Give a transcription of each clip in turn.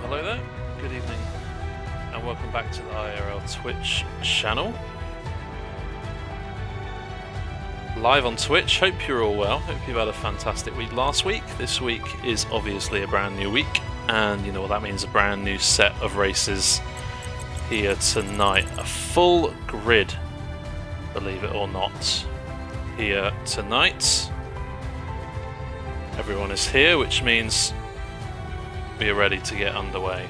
Hello there, good evening, and welcome back to the IIRL Twitch channel. Live on Twitch, hope you're all well, hope you've had a fantastic week last week. This week is obviously a brand new week, and you know what that means, a brand new set of races here tonight. A full grid, believe it or not, here tonight. Everyone is here, which means we are ready to get underway.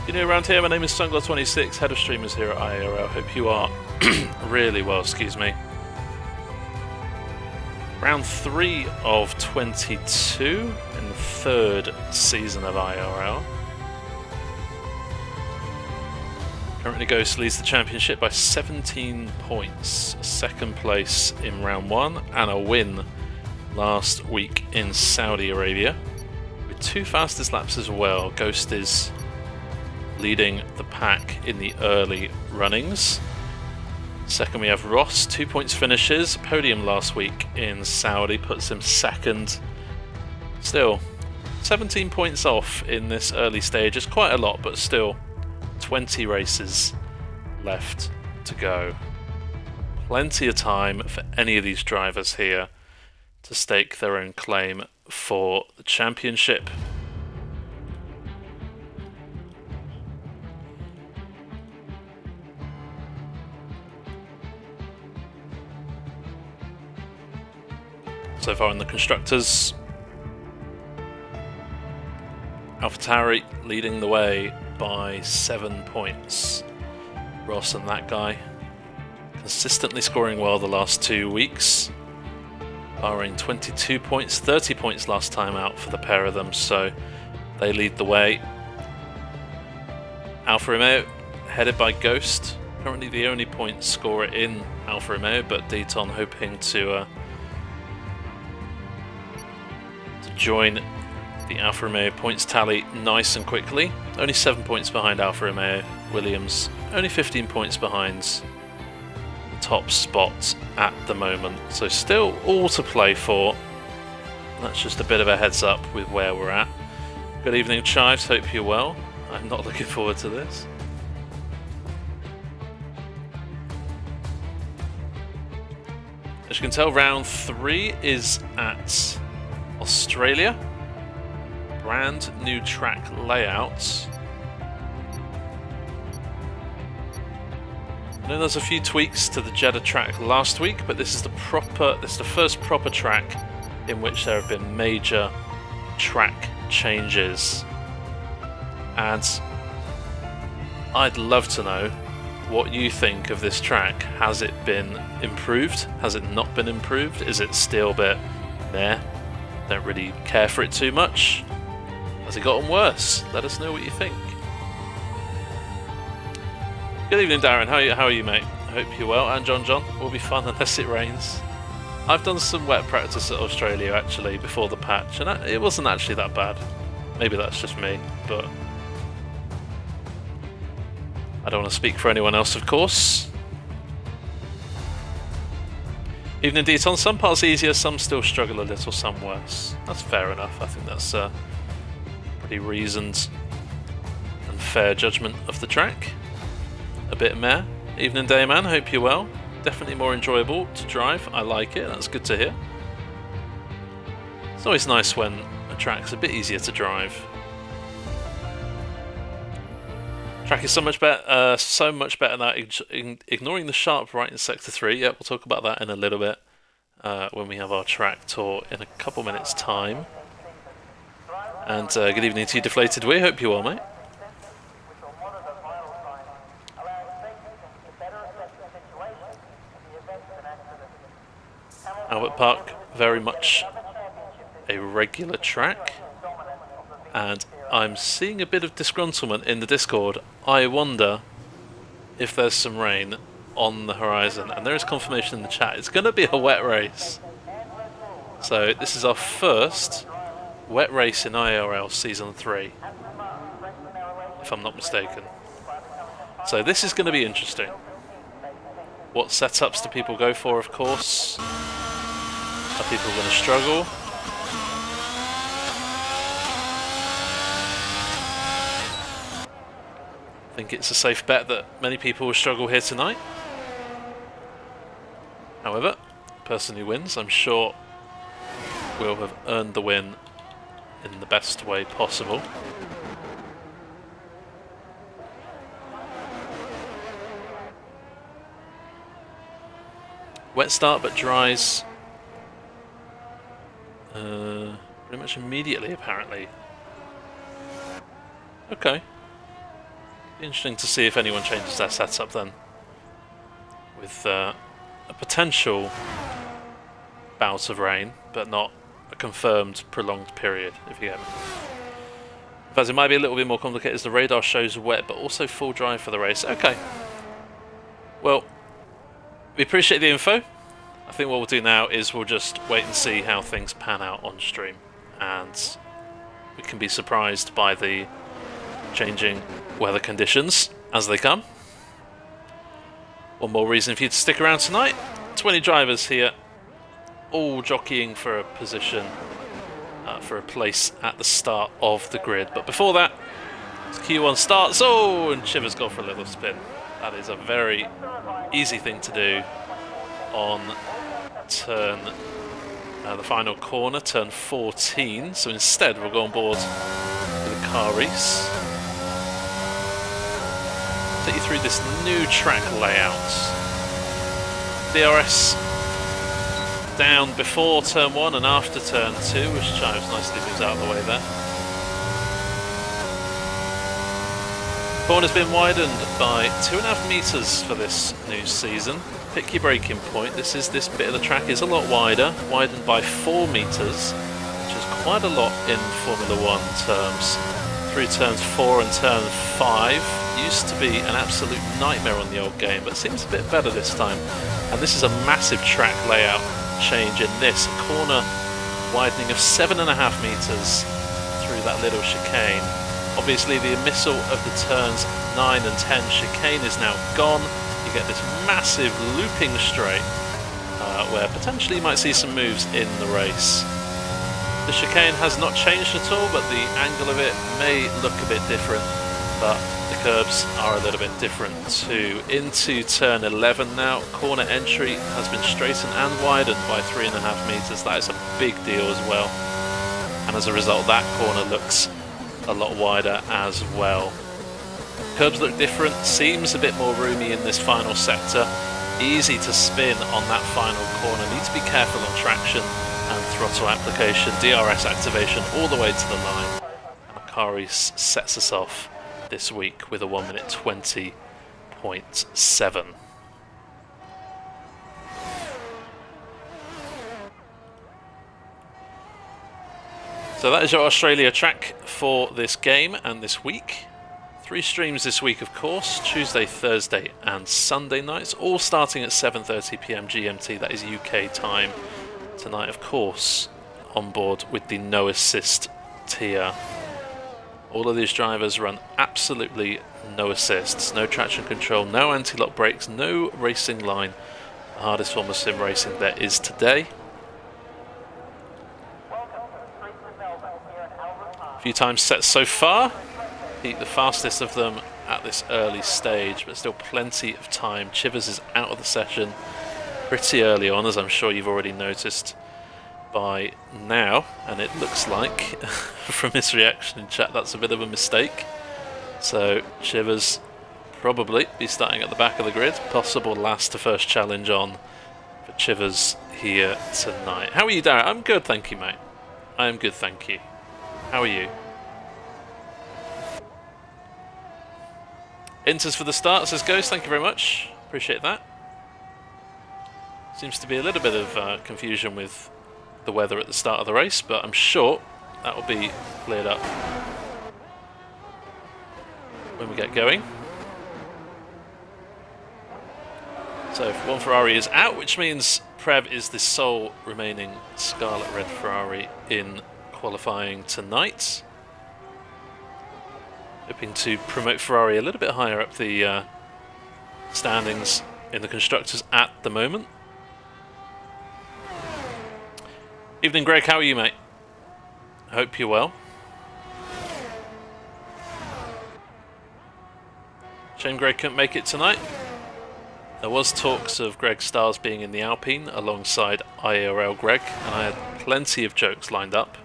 You know, around here, my name is JohnJohn111, head of streamers here at IIRL. Hope you are really well, excuse me. Round 3 of 22 in the 3rd season of IIRL. Currently Ghost leads the championship by 17 points. Second place in round 1 and a win last week in Saudi Arabia. With 2 fastest laps as well, Ghost is leading the pack in the early runnings. Second we have Ross, 2 points finishes. Podium last week in Saudi puts him second. Still, 17 points off in this early stage. It's quite a lot, but still 20 races left to go. Plenty of time for any of these drivers here to stake their own claim for the championship. So far in the constructors, AlphaTauri leading the way by 7 points. Ross and that guy consistently scoring well the last 2 weeks, barring 22 points, 30 points last time out for the pair of them, so they lead the way. Alfa Romeo headed by Ghost, currently the only point scorer in Alfa Romeo, but Deaton hoping to join the Alfa Romeo points tally nice and quickly. Only 7 points behind Alfa Romeo. Williams only 15 points behind the top spot at the moment. So still all to play for. That's just a bit of a heads up with where we're at. Good evening, Chives. Hope you're well. I'm not looking forward to this. As you can tell, round 3 is at Australia. Brand new track layouts. I know there's a few tweaks to the Jeddah track last week, but this is the first proper track in which there have been major track changes. And I'd love to know what you think of this track. Has it been improved? Has it not been improved? Is it still a bit meh? Don't really care for it too much. Has it gotten worse? Let us know what you think. Good evening, Darren. How are you, mate? I hope you're well. And John will be fun unless it rains. I've done some wet practice at Australia actually before the patch, and it wasn't actually that bad. Maybe that's just me, but I don't want to speak for anyone else, of course. Evening, Deaton. Some parts easier, some still struggle a little, some worse. That's fair enough. I think that's a pretty reasoned and fair judgment of the track. A bit meh. Evening, Dayman. Hope you're well. Definitely more enjoyable to drive. I like it. That's good to hear. It's always nice when a track's a bit easier to drive. Track is so much better now. Ignoring the sharp right in Sector 3. Yeah, we'll talk about that in a little bit when we have our track tour in a couple minutes' time. And good evening to you, Deflated Wee. Hope you are, mate. Albert Park, very much a regular track. And I'm seeing a bit of disgruntlement in the Discord. I wonder if there's some rain on the horizon, and there is confirmation in the chat. It's going to be a wet race. So this is our first wet race in IIRL Season 3, if I'm not mistaken. So this is going to be interesting. What setups do people go for, of course? Are people going to struggle? I think it's a safe bet that many people will struggle here tonight. However, the person who wins, I'm sure, will have earned the win in the best way possible. Wet start, but dries pretty much immediately, apparently. Okay. Be interesting to see if anyone changes their setup then, with a potential bout of rain, but not a confirmed prolonged period, if you get me. In fact, it might be a little bit more complicated as the radar shows wet, but also full dry for the race. Okay. Well, we appreciate the info. I think what we'll do now is we'll just wait and see how things pan out on stream, and we can be surprised by the changing weather conditions as they come. One more reason for you to stick around tonight. 20 drivers here, all jockeying for a position, for a place at the start of the grid. But before that, as Q1 starts, oh, and Chivers go for a little spin. That is a very easy thing to do on turn, the final corner, turn 14. So instead, we'll go on board with a car race. Take you through this new track layout. DRS down before turn 1 and after turn 2, which Chives nicely moves out of the way there. Corner's been widened by 2.5 metres for this new season. Pick your braking point. This bit of the track is a lot wider, widened by 4 metres, which is quite a lot in Formula 1 terms. Through turns 4 and turn 5. Used to be an absolute nightmare on the old game, but seems a bit better this time. And this is a massive track layout change in this corner, widening of 7.5 metres through that little chicane. Obviously the ommissal of the turns 9 and 10 chicane is now gone. You get this massive looping straight where potentially you might see some moves in the race. The chicane has not changed at all, but the angle of it may look a bit different, but the curbs are a little bit different too. Into turn 11 now, corner entry has been straightened and widened by 3.5 metres. That is a big deal as well, and as a result that corner looks a lot wider as well. Curbs look different, seems a bit more roomy in this final sector. Easy to spin on that final corner, need to be careful on traction and throttle application, DRS activation all the way to the line. And Akari sets us off this week with a 1:20.7. So that is your Australia track for this game and this week. 3 streams this week, of course, Tuesday, Thursday and Sunday nights, all starting at 7:30 PM GMT, that is UK time. Tonight, of course, on board with the no assist tier. All of these drivers run absolutely no assists, no traction control, no anti-lock brakes, no racing line. The hardest form of sim racing there is today. A few times set so far. Pete, the fastest of them at this early stage, but still plenty of time. Chivers is out of the session pretty early on, as I'm sure you've already noticed by now, and it looks like from his reaction in chat that's a bit of a mistake. So Chivers probably be starting at the back of the grid, possible last to first challenge on for Chivers here tonight. How are you, Darren? I'm good, thank you, mate. I am good, thank you. How are you? Enters for the start, says Ghost, thank you very much. Appreciate that. Seems to be a little bit of confusion with the weather at the start of the race, but I'm sure that will be cleared up when we get going. So one Ferrari is out, which means Prev is the sole remaining Scarlet Red Ferrari in qualifying tonight. Hoping to promote Ferrari a little bit higher up the standings in the constructors at the moment. Evening, Greg. How are you, mate? I hope you're well. Shame Greg couldn't make it tonight. There was talks of Greg Stars being in the Alpine alongside IIRL Greg, and I had plenty of jokes lined up.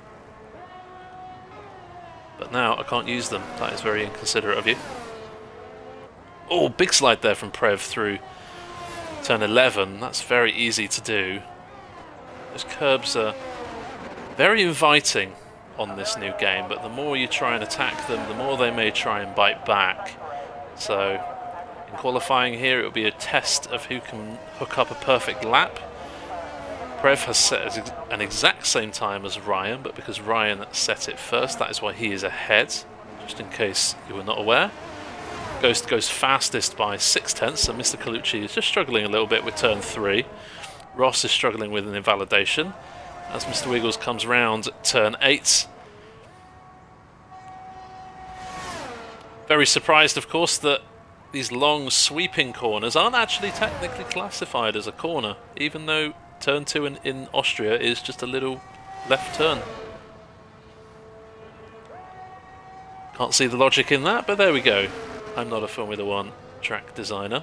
But now I can't use them. That is very inconsiderate of you. Oh, big slide there from Prev through turn 11. That's very easy to do. Those curbs are very inviting on this new game, but the more you try and attack them, the more they may try and bite back. So in qualifying here, it will be a test of who can hook up a perfect lap. Prev has set an exact same time as Ryan, but because Ryan set it first, that is why he is ahead, just in case you were not aware. Ghost goes fastest by 0.6, so Mr. Colucci is just struggling a little bit with turn 3. Ross is struggling with an invalidation as Mr. Wiggles comes round turn 8. Very surprised, of course, that these long sweeping corners aren't actually technically classified as a corner, even though turn 2 in Austria is just a little left turn. Can't see the logic in that, but there we go. I'm not a Formula 1 track designer.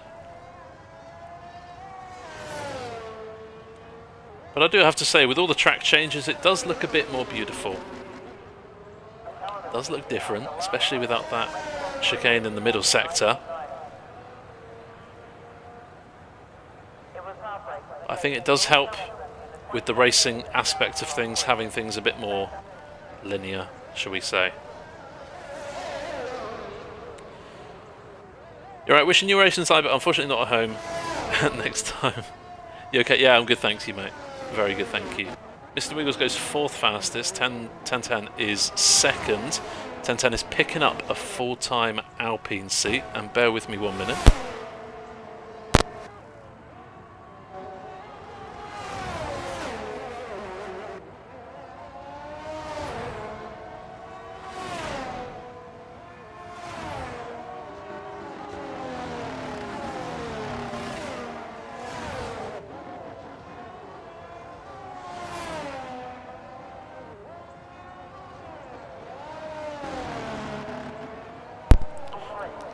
But I do have to say, with all the track changes, it does look a bit more beautiful. It does look different, especially without that chicane in the middle sector. I think it does help with the racing aspect of things, having things a bit more linear, shall we say. You're right, wishing you racing inside, but unfortunately not at home. Next time. You okay? Yeah, I'm good, thanks you, mate. Very good, thank you. Mr. Wiggles goes 4th fastest, 1010 is 2nd. 1010 is picking up a full-time Alpine seat, and bear with me 1 minute.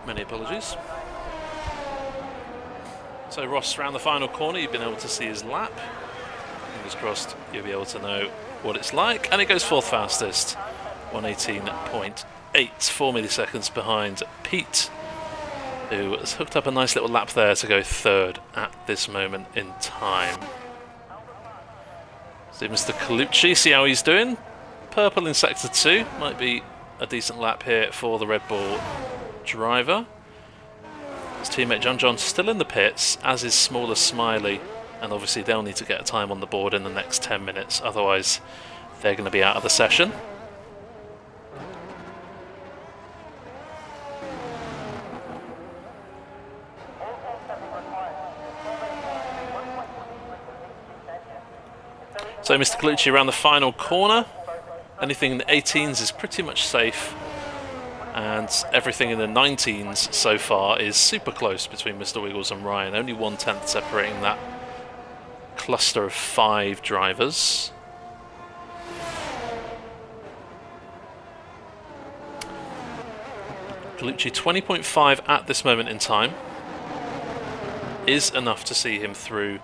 Many apologies. So Ross around the final corner, you've been able to see his lap. Fingers crossed you'll be able to know what it's like. And it goes 4th fastest, 118.8, 4 milliseconds behind Pete, who has hooked up a nice little lap there to go 3rd at this moment in time. See Mr. Colucci, see how he's doing. Purple in sector 2, might be a decent lap here for the Red Bull driver. His teammate JohnJohn still in the pits, as is SmallerSmiley, and obviously they'll need to get a time on the board in the next 10 minutes, otherwise they're going to be out of the session. So Mr. Glitchy around the final corner. Anything in the 18s is pretty much safe, and everything in the 19s so far is super close between Mr. Wiggles and Ryan. Only 1/10 separating that cluster of 5 drivers. Glitchy 20.5 at this moment in time is enough to see him through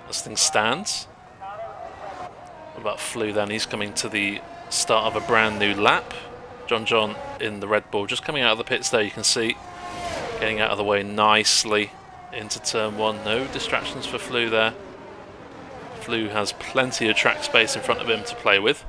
as things stand. What about Flew then? He's coming to the start of a brand new lap. JohnJohn in the Red Bull, just coming out of the pits there, you can see, getting out of the way nicely into turn 1. No distractions for Flew there. Flew has plenty of track space in front of him to play with.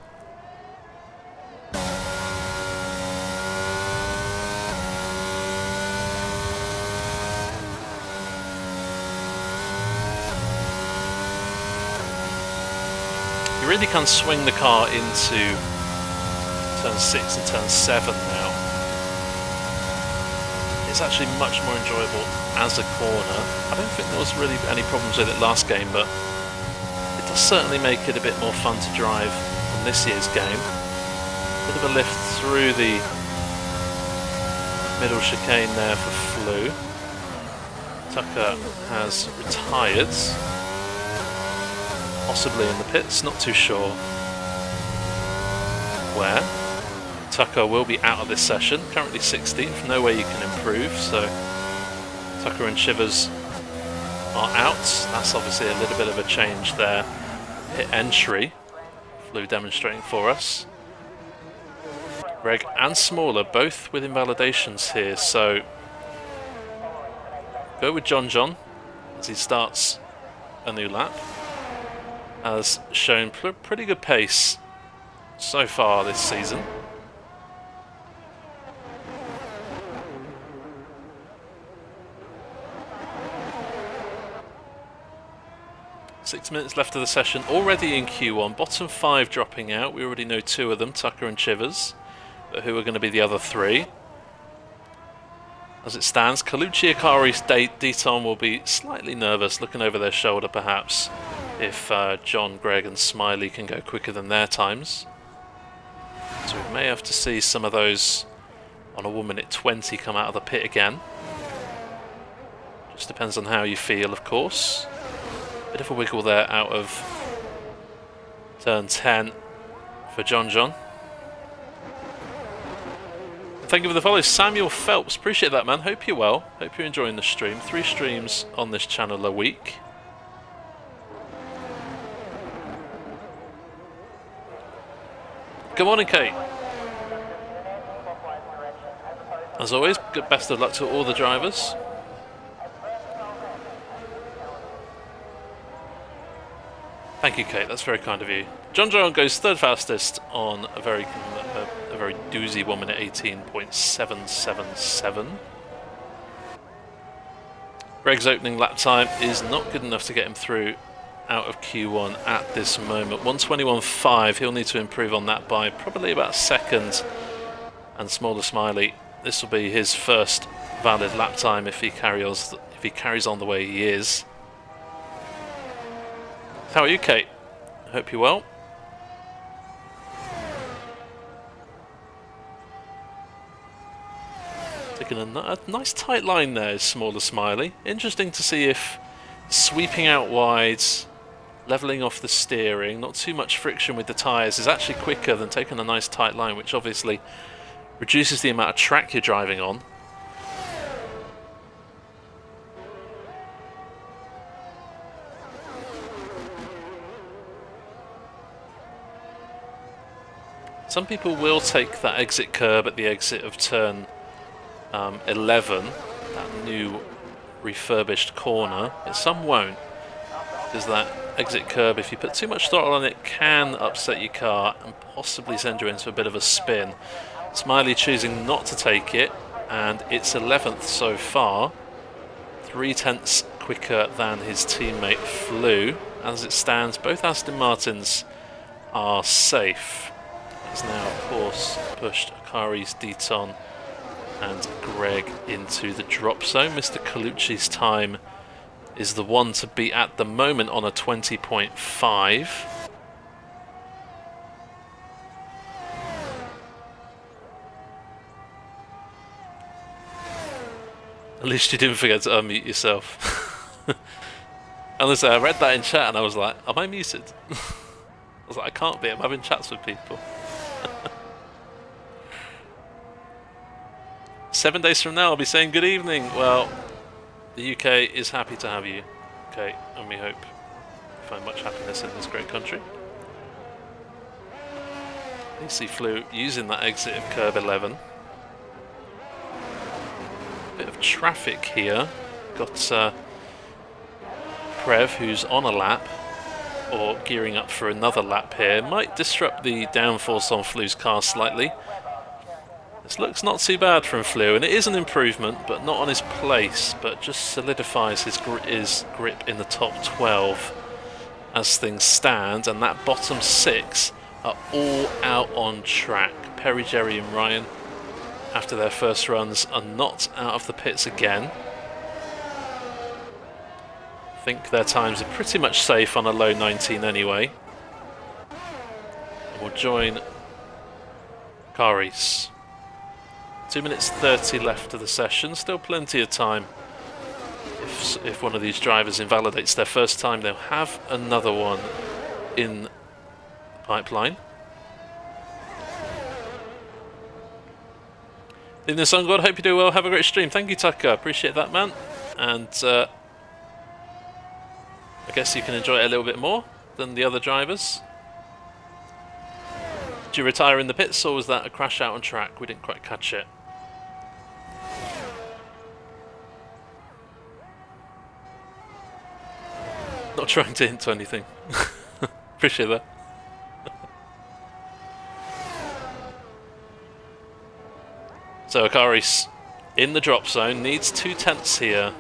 You really can swing the car into turn 6 and turn 7 now. It's actually much more enjoyable as a corner. I don't think there was really any problems with it last game, but it does certainly make it a bit more fun to drive on this year's game. Bit of a lift through the middle chicane there for Flew. Tucker has retired, possibly in the pits, not too sure where. Tucker will be out of this session, currently 16th, no way you can improve, so Tucker and Shivers are out. That's obviously a little bit of a change there. Pit entry. Flew demonstrating for us. Greg and Smaller both with invalidations here, so go with John as he starts a new lap. Has shown pretty good pace so far this season. Six minutes left of the session, already in Q1. Bottom 5 dropping out. We already know 2 of them, Tucker and Chivers. But who are going to be the other 3? As it stands, Colucci, Akari, Deton will be slightly nervous, looking over their shoulder perhaps, if John, Greg and Smiley can go quicker than their times. So we may have to see some of those on a 1:20 come out of the pit again. Just depends on how you feel, of course. Bit of a wiggle there out of turn 10 for John. Thank you for the follow, Samuel Phelps. Appreciate that, man. Hope you're well. Hope you're enjoying the stream. 3 streams on this channel a week. Good morning, Kate. As always, good best of luck to all the drivers. Thank you, Kate. That's very kind of you. John goes 3rd fastest on a very doozy 1:18.777. Greg's opening lap time is not good enough to get him through out of Q1 at this moment. 1:21.5. He'll need to improve on that by probably about a second. And SmallerSmiley, this will be his first valid lap time if he carries on the way he is. How are you, Kate? I hope you're well. Taking a nice tight line there is SmallerSmiley. Interesting to see if sweeping out wide, levelling off the steering, not too much friction with the tyres, is actually quicker than taking a nice tight line, which obviously reduces the amount of track you're driving on. Some people will take that exit curb at the exit of turn 11, that new refurbished corner, but some won't, because that exit curb, if you put too much throttle on it, can upset your car and possibly send you into a bit of a spin. Smiley choosing not to take it, and it's 11th so far, 3/10 quicker than his teammate Flew. As it stands, both Aston Martins are safe. He's now, of course, pushed Akari's Deton and Greg into the drop zone. Mr. Colucci's time is the one to beat at the moment on a 20.5. At least you didn't forget to unmute yourself. Honestly, I read that in chat and I was like, am I muted? I was like, I can't be, I'm having chats with people. 7 days from now I'll be saying good evening. Well, the UK is happy to have you, okay, and we hope you find much happiness in this great country. You see Flew using that exit of curb 11. Bit of traffic here. Got Prev, who's on a lap, or gearing up for another lap here. Might disrupt the downforce on Flew's car slightly. This looks not too bad from Flew, and it is an improvement, but not on his place, but just solidifies his grip in the top 12 as things stand, and that bottom 6 are all out on track. Perry, Jerry and Ryan, after their first runs, are not out of the pits again. I think their times are pretty much safe on a low 19 anyway. And we'll join Kari's. 2 minutes 30 left of the session, still plenty of time. If one of these drivers invalidates their first time, they'll have another one in the pipeline. In the Sun God, hope you do well, have a great stream. Thank you, Tucker, appreciate that, man. and I guess you can enjoy it a little bit more than the other drivers. Did you retire in the pits, or was that a crash out on track? We didn't quite catch it. Not trying to hint to anything. Appreciate that. So Akari's in the drop zone, needs 2 tenths here.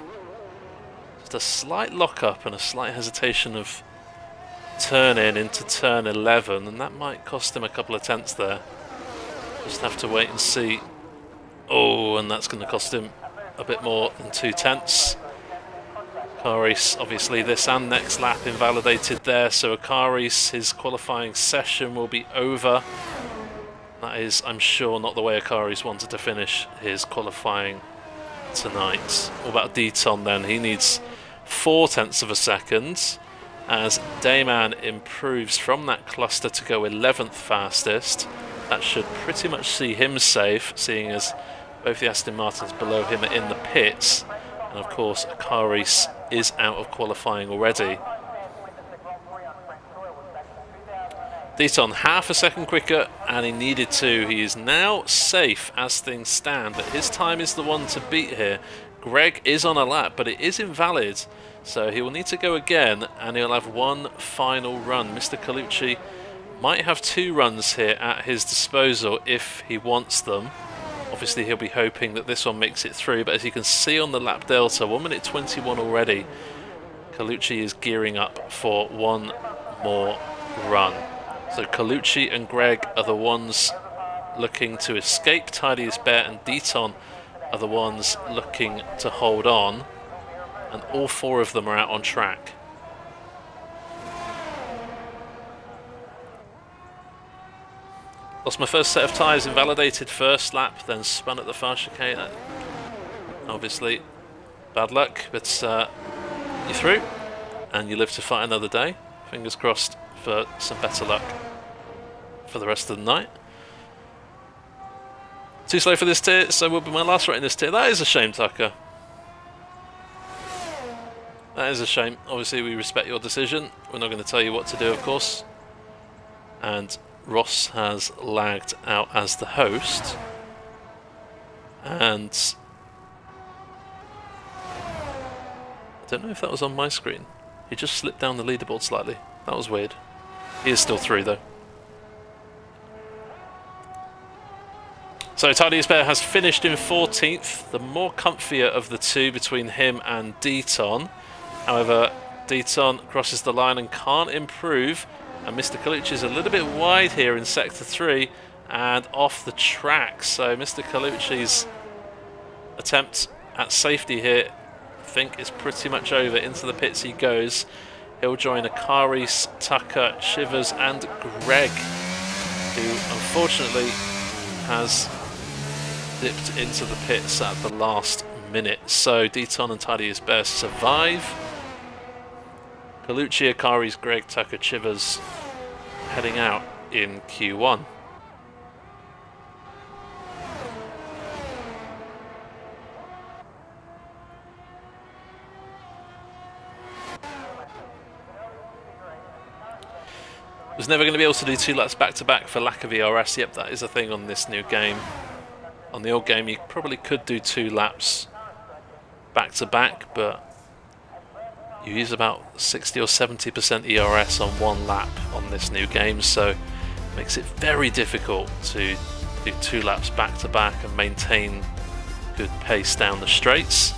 Just a slight lock-up and a slight hesitation of turn-in into turn 11, and that might cost him a couple of tenths there. Just have to wait and see. Oh, and that's going to cost him a bit more than 2 tenths. Akari's, obviously this and next lap invalidated there, so Akari's, his qualifying session will be over. That is, I'm sure, not the way Akari's wanted to finish his qualifying tonight. What about Deton then? He needs 4 tenths of a second as Dayman improves from that cluster to go 11th fastest. That should pretty much see him safe, seeing as both the Aston Martins below him are in the pits. And of course, Akari's is out of qualifying already. Deton half a second quicker, and he needed to. He is now safe as things stand, but his time is the one to beat here. Greg is on a lap, but it is invalid, so he will need to go again, and he'll have one final run. Mr. Colucci might have 2 runs here at his disposal if he wants them. Obviously, he'll be hoping that this one makes it through, but as you can see on the lap delta, 1 minute 21 already, Colucci is gearing up for one more run. So Colucci and Greg are the ones looking to escape. Tidiest Bear and Deton are the ones looking to hold on, and all 4 of them are out on track. Lost my first set of tyres, invalidated first lap, then spun at the far chicane. Obviously, bad luck, but you're through, and you live to fight another day. Fingers crossed for some better luck for the rest of the night. Too slow for this tier, so will be my last run in this tier. That is a shame, Tucker. That is a shame. Obviously, we respect your decision. We're not going to tell you what to do, of course. And Ross has lagged out as the host. And I don't know if that was on my screen. He just slipped down the leaderboard slightly. That was weird. He is still through though. So Tidiest Bear has finished in 14th, the more comfier of the two between him and Deton. However, Deton crosses the line and can't improve, and Mr. Colucci is a little bit wide here in Sector 3 and off the track. So Mr. Colucci's attempt at safety here, I think, is pretty much over. Into the pits he goes. He'll join Akari's, Tucker, Shivers and Greg, who unfortunately has dipped into the pits at the last minute. So Deton and Tidiest Bear survive. Colucci, Akari's, Greg, Tucker, Chivers heading out in Q1. Was never going to be able to do 2 laps back to back for lack of ERS. Yep, that is a thing on this new game. On the old game, you probably could do 2 laps back to back, but you use about 60 or 70% ERS on 1 lap on this new game, so it makes it very difficult to do 2 laps back to back and maintain good pace down the straights.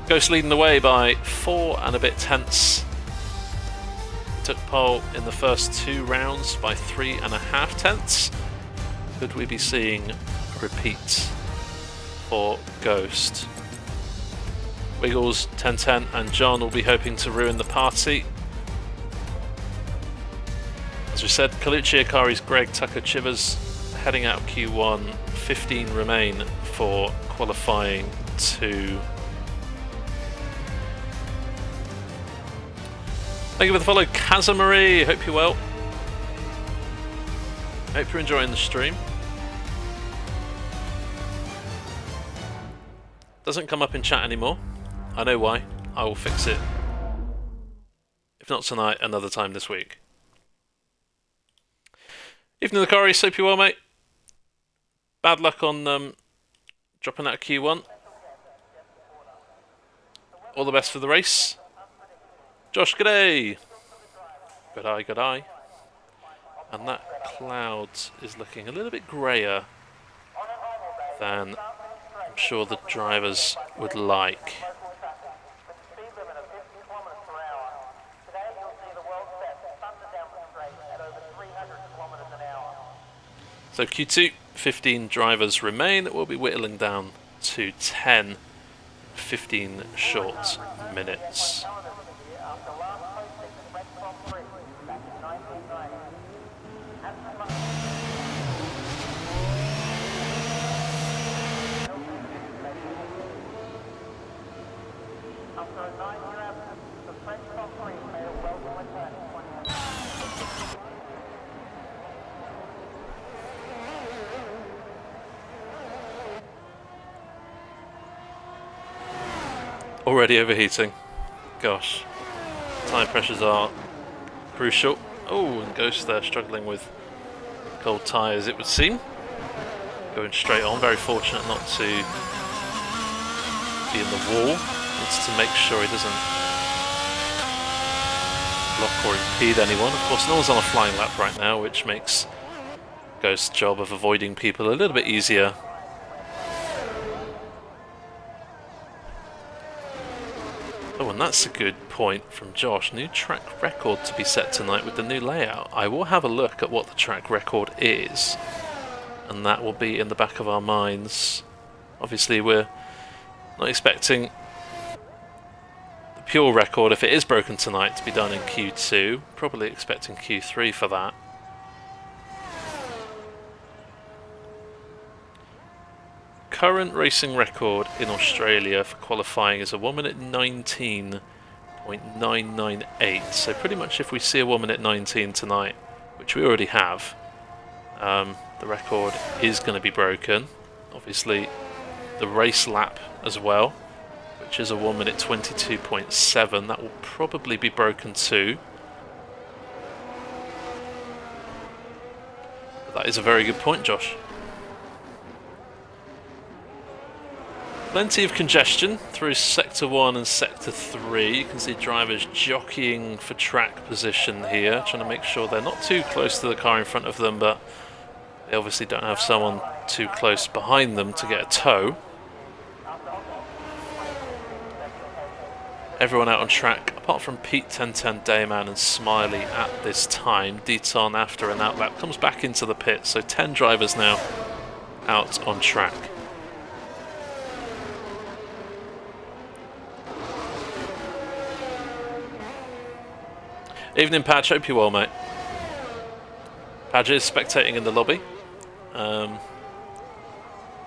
Ghost leading the way by 4 and a bit tenths. Took pole in the first 2 rounds by 3.5 tenths. Could we be seeing a repeat for Ghost? Wiggles, 10-10 and John will be hoping to ruin the party. As we said, Colucci, Akari's, Greg, Tucker, Chivers heading out of Q1. 15 remain for qualifying 2. Thank you for the follow, Kazamarie. Hope you're well. Hope you're enjoying the stream. Doesn't come up in chat anymore. I know why. I will fix it. If not tonight, another time this week. Evening, the Corey. Hope you well, mate. Bad luck on dropping out of Q1. All the best for the race. Josh, g'day. Good eye, good eye. And that cloud is looking a little bit greyer than I'm sure the drivers would like. So Q2, 15 drivers remain. We'll be whittling down to 10, 15 short minutes. Already overheating. Gosh. Tyre pressures are crucial. Oh, and Ghost there struggling with cold tyres, it would seem. Going straight on. Very fortunate not to be in the wall. Needs to make sure he doesn't block or impede anyone. Of course, no one's on a flying lap right now, which makes Ghost's job of avoiding people a little bit easier. Oh, and that's a good point from Josh. New track record to be set tonight with the new layout. I will have a look at what the track record is, and that will be in the back of our minds. Obviously, we're not expecting the pure record, if it is broken tonight, to be done in Q2. Probably expecting Q3 for that. Current racing record in Australia for qualifying is a 1 minute 19.998. So pretty much if we see a 1 minute 19 tonight, which we already have, the record is going to be broken. Obviously the race lap as well, which is a 1 minute 22.7, that will probably be broken too. But that is a very good point, Josh. Plenty of congestion through Sector 1 and Sector 3. You can see drivers jockeying for track position here, trying to make sure they're not too close to the car in front of them, but they obviously don't have someone too close behind them to get a tow. Everyone out on track, apart from Pete 1010, Dayman and Smiley at this time. Deton, after an outlap, comes back into the pit, so 10 drivers now out on track. Evening, Padge. Hope you're well, mate. Padge is spectating in the lobby.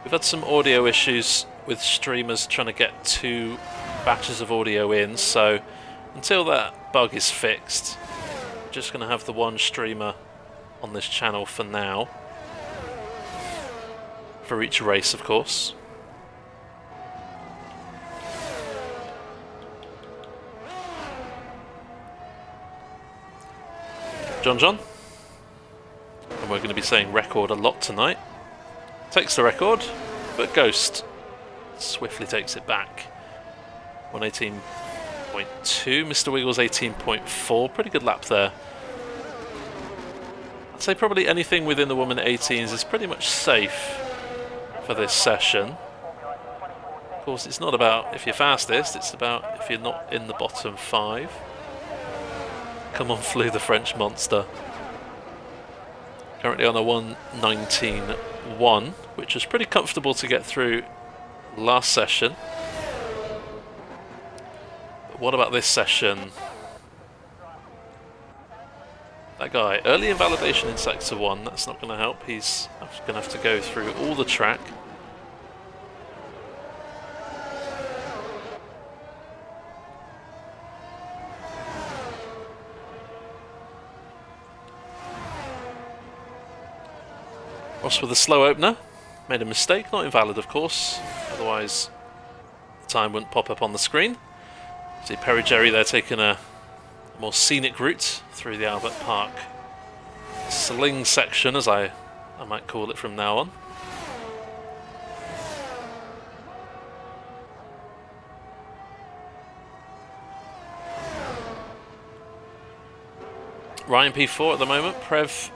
We've had some audio issues with streamers trying to get 2 batches of audio in, so until that bug is fixed, I'm just going to have the one streamer on this channel for now. For each race, of course. John, and we're going to be saying record a lot tonight. Takes the record, but Ghost swiftly takes it back. 118.2, Mr. Wiggles 18.4, pretty good lap there. I'd say probably anything within the 1 minute 18s is pretty much safe for this session. Of course, it's not about if you're fastest, it's about if you're not in the bottom 5. Come on, flew the French monster. Currently on a 1:19.1, which was pretty comfortable to get through last session. But what about this session? That guy, early invalidation in Sector 1, that's not going to help. He's going to have to go through all the track. Ross with a slow opener, made a mistake, not invalid of course, otherwise the time wouldn't pop up on the screen. See Perry Jerry there taking a more scenic route through the Albert Park sling section, as I might call it from now on. Ryan P4 at the moment. Prev,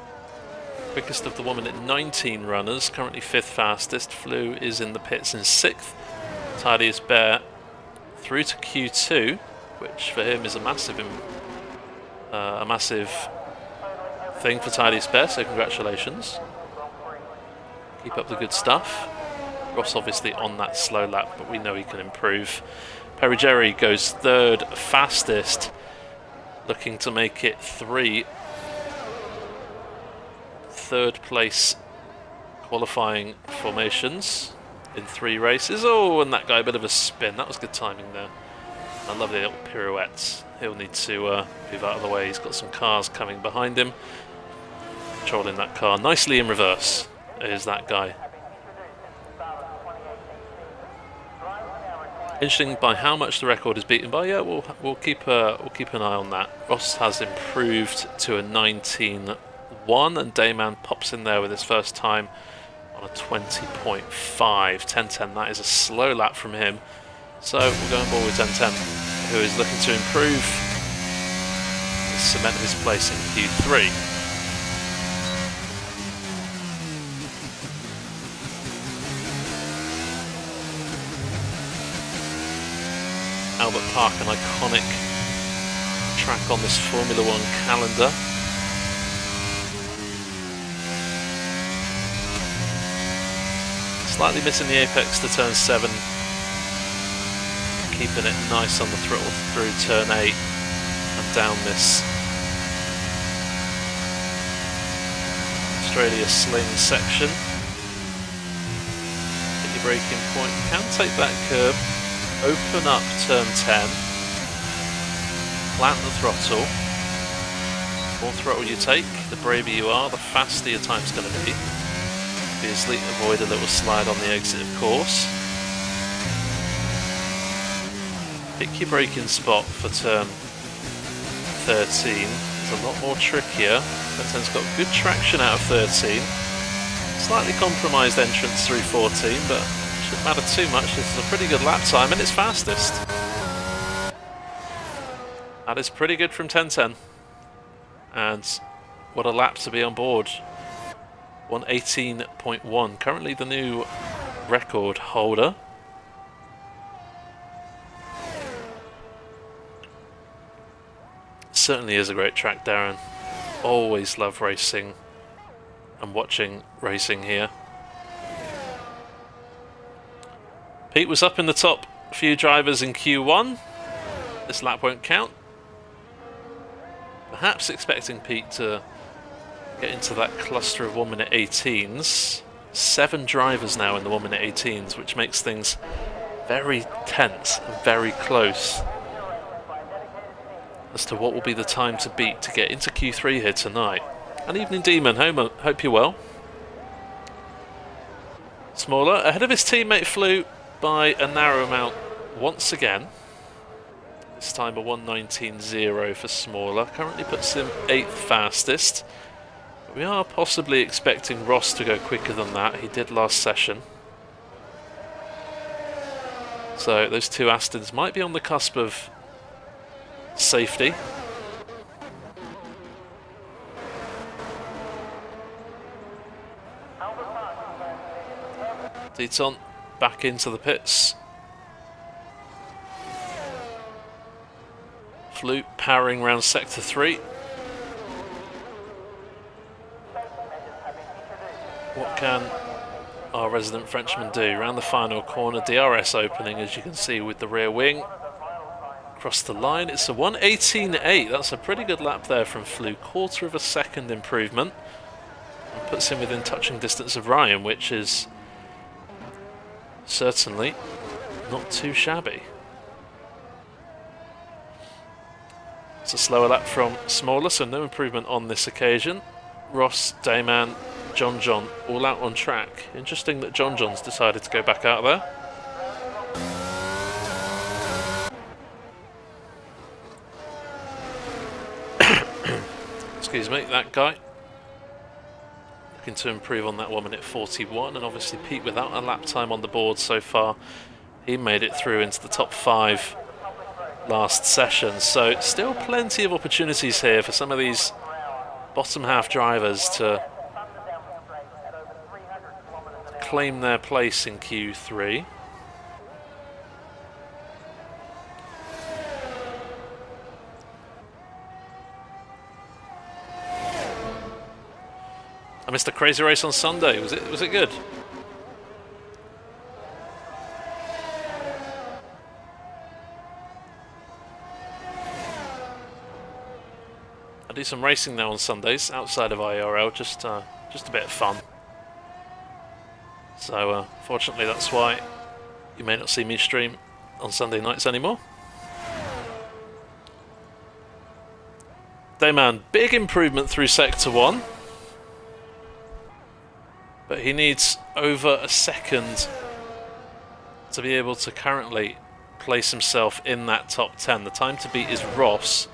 quickest of the 1 minute 19 runners, currently 5th fastest. Flew is in the pits in 6th. Tidiest Bear through to Q2, which for him is a massive thing for Tidiest Bear, so congratulations. Keep up the good stuff. Ross obviously on that slow lap, but we know he can improve. Perry Jerry goes 3rd fastest, looking to make it 3. 3rd place qualifying formations in 3 races. Oh, and that guy, a bit of a spin. That was good timing there. I love the little pirouettes. He'll need to move out of the way. He's got some cars coming behind him. Controlling that car nicely in reverse is that guy. Interesting by how much the record is beaten by. Yeah, we'll keep an eye on that. Ross has improved to a 19.1, and Dayman pops in there with his first time on a 20.5. 10.10. That is a slow lap from him. So we'll go on board with 10.10, who is looking to improve and cement his place in Q3. Albert Park, an iconic track on this Formula One calendar. Slightly missing the apex to turn 7. Keeping it nice on the throttle through turn 8 and down this Australia sling section. Hit your braking point. You can take that curb. Open up turn 10, plant the throttle. The more throttle you take, the braver you are, the faster your time's going to be. Obviously, avoid a little slide on the exit, of course. Pick your braking spot for turn 13. It's a lot more trickier. Turn 10's got good traction out of 13. Slightly compromised entrance through 14, but shouldn't matter too much. This is a pretty good lap time, and it's fastest. That is pretty good from 10.10. And what a lap to be on board. 118.1. Currently the new record holder. Certainly is a great track, Darren. Always love racing and watching racing here. Pete was up in the top few drivers in Q1. This lap won't count. Perhaps expecting Pete to get into that cluster of 1 minute 18s. 7 drivers now in the 1 minute 18s, which makes things very tense and very close as to what will be the time to beat to get into Q3 here tonight. An evening Demon, hope you're well. Smaller, ahead of his teammate Flew by a narrow amount once again. This time a 1:19.0 for Smaller. Currently puts him 8th fastest. But we are possibly expecting Ross to go quicker than that. He did last session. So those 2 Astons might be on the cusp of safety. Deaton back into the pits. Flute powering round sector 3. What can our resident Frenchman do? Round the final corner, DRS opening, as you can see, with the rear wing. Across the line, it's a 1:18.8. That's a pretty good lap there from Flue. 1/4 of a second improvement. And puts him within touching distance of Ryan, which is certainly not too shabby. It's a slower lap from Smaller, so no improvement on this occasion. Ross, Dayman, JohnJohn all out on track. Interesting that JohnJohn's decided to go back out there. excuse me, that guy. Looking to improve on that 1 minute 41, and obviously Pete without a lap time on the board so far. He made it through into the top 5 last session, so still plenty of opportunities here for some of these bottom half drivers to claim their place in Q3. I missed a crazy race on Sunday. Was it good? I do some racing now on Sundays outside of IRL, just a bit of fun. So fortunately, that's why you may not see me stream on Sunday nights anymore. Dayman, big improvement through Sector 1. But he needs over a second to be able to currently place himself in that top 10. The time to beat is Ross.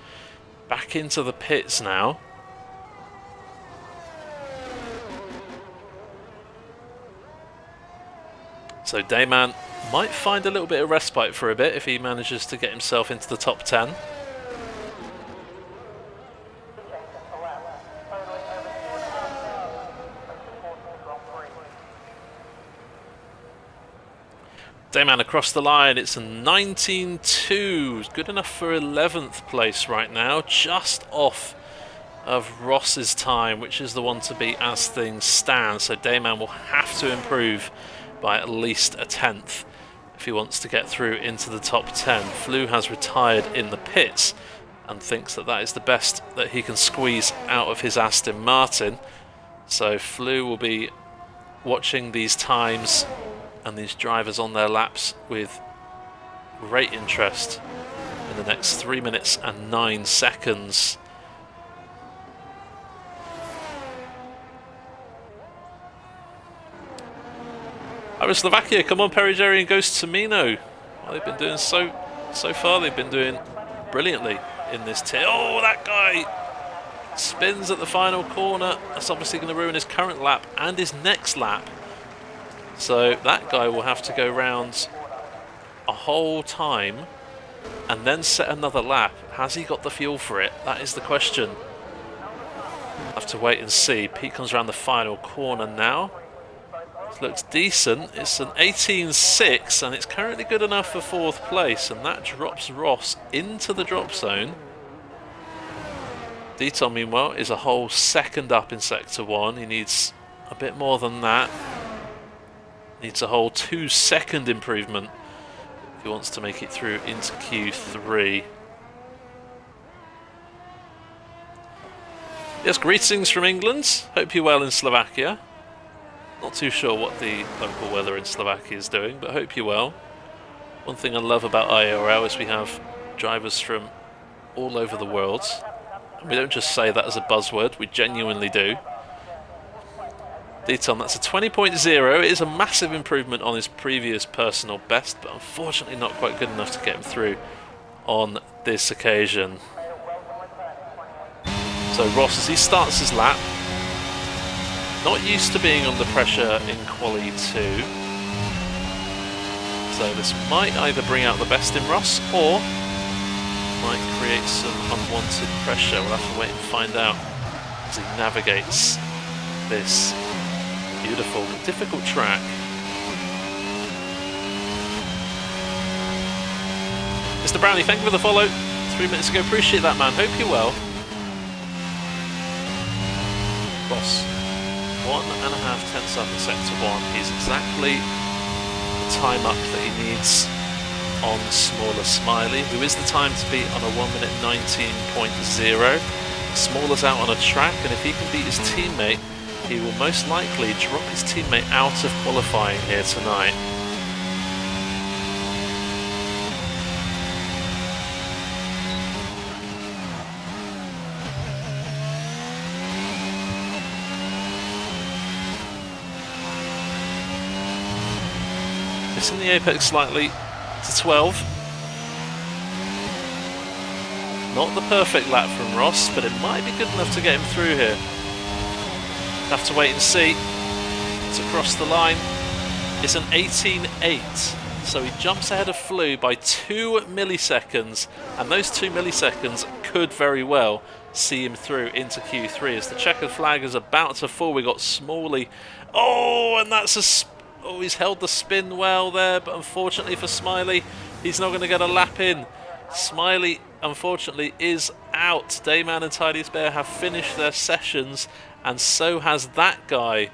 Back into the pits now. So Dayman might find a little bit of respite for a bit if he manages to get himself into the top 10. Dayman across the line, it's a 19.2, good enough for 11th place right now, just off of Ross's time, which is the one to beat as things stand. So Dayman will have to improve by at least a 10th if he wants to get through into the top 10. Flew has retired in the pits and thinks that that is the best that he can squeeze out of his Aston Martin. So Flew will be watching these times and these drivers on their laps with great interest in the next 3 minutes and 9 seconds. Over Slovakia, come on Perigeri and Ghost Tomino. Well, they've been doing so far, they've been doing brilliantly in this tier. Oh, that guy spins at the final corner. That's obviously going to ruin his current lap and his next lap. So that guy will have to go round a whole time and then set another lap. Has he got the fuel for it? That is the question. I'll have to wait and see. Pete comes around the final corner now. It looks decent. It's an 18.6 and it's currently good enough for 4th place, and that drops Ross into the drop zone. Deton, meanwhile, is a whole second up in Sector 1. He needs a bit more than that. Needs a whole 2-second improvement if he wants to make it through into Q3. Yes, greetings from England. Hope you're well in Slovakia. Not too sure what the local weather in Slovakia is doing, but hope you're well. One thing I love about IIRL is we have drivers from all over the world. And we don't just say that as a buzzword, we genuinely do. Deton, that's a 20.0. It is a massive improvement on his previous personal best, but unfortunately not quite good enough to get him through on this occasion. So Ross, as he starts his lap, not used to being under pressure in Quali 2. So this might either bring out the best in Ross or might create some unwanted pressure. We'll have to wait and find out as he navigates this beautiful, difficult track. Mr. Brownie, thank you for the follow 3 minutes ago. Appreciate that, man. Hope you're well. Boss, 1.5 tenths up in Sector 1. He's exactly the time up that he needs on SmallerSmiley, who is the time to beat on a 1 minute 19.0. Smaller's out on a track, and if he can beat his teammate, he will most likely drop his teammate out of qualifying here tonight. Missing the apex slightly to 12. Not the perfect lap from Ross, but it might be good enough to get him through here. Have to wait and see. It's across the line. It's an 18.8. So he jumps ahead of Flew by 2 milliseconds, and those 2 milliseconds could very well see him through into Q3. As the checkered flag is about to fall, we got Smalley. Oh, and that's a... Oh, he's held the spin well there, but unfortunately for Smiley, he's not going to get a lap in. Smiley, unfortunately, is out. Dayman and Tidy's Bear have finished their sessions, and so has that guy.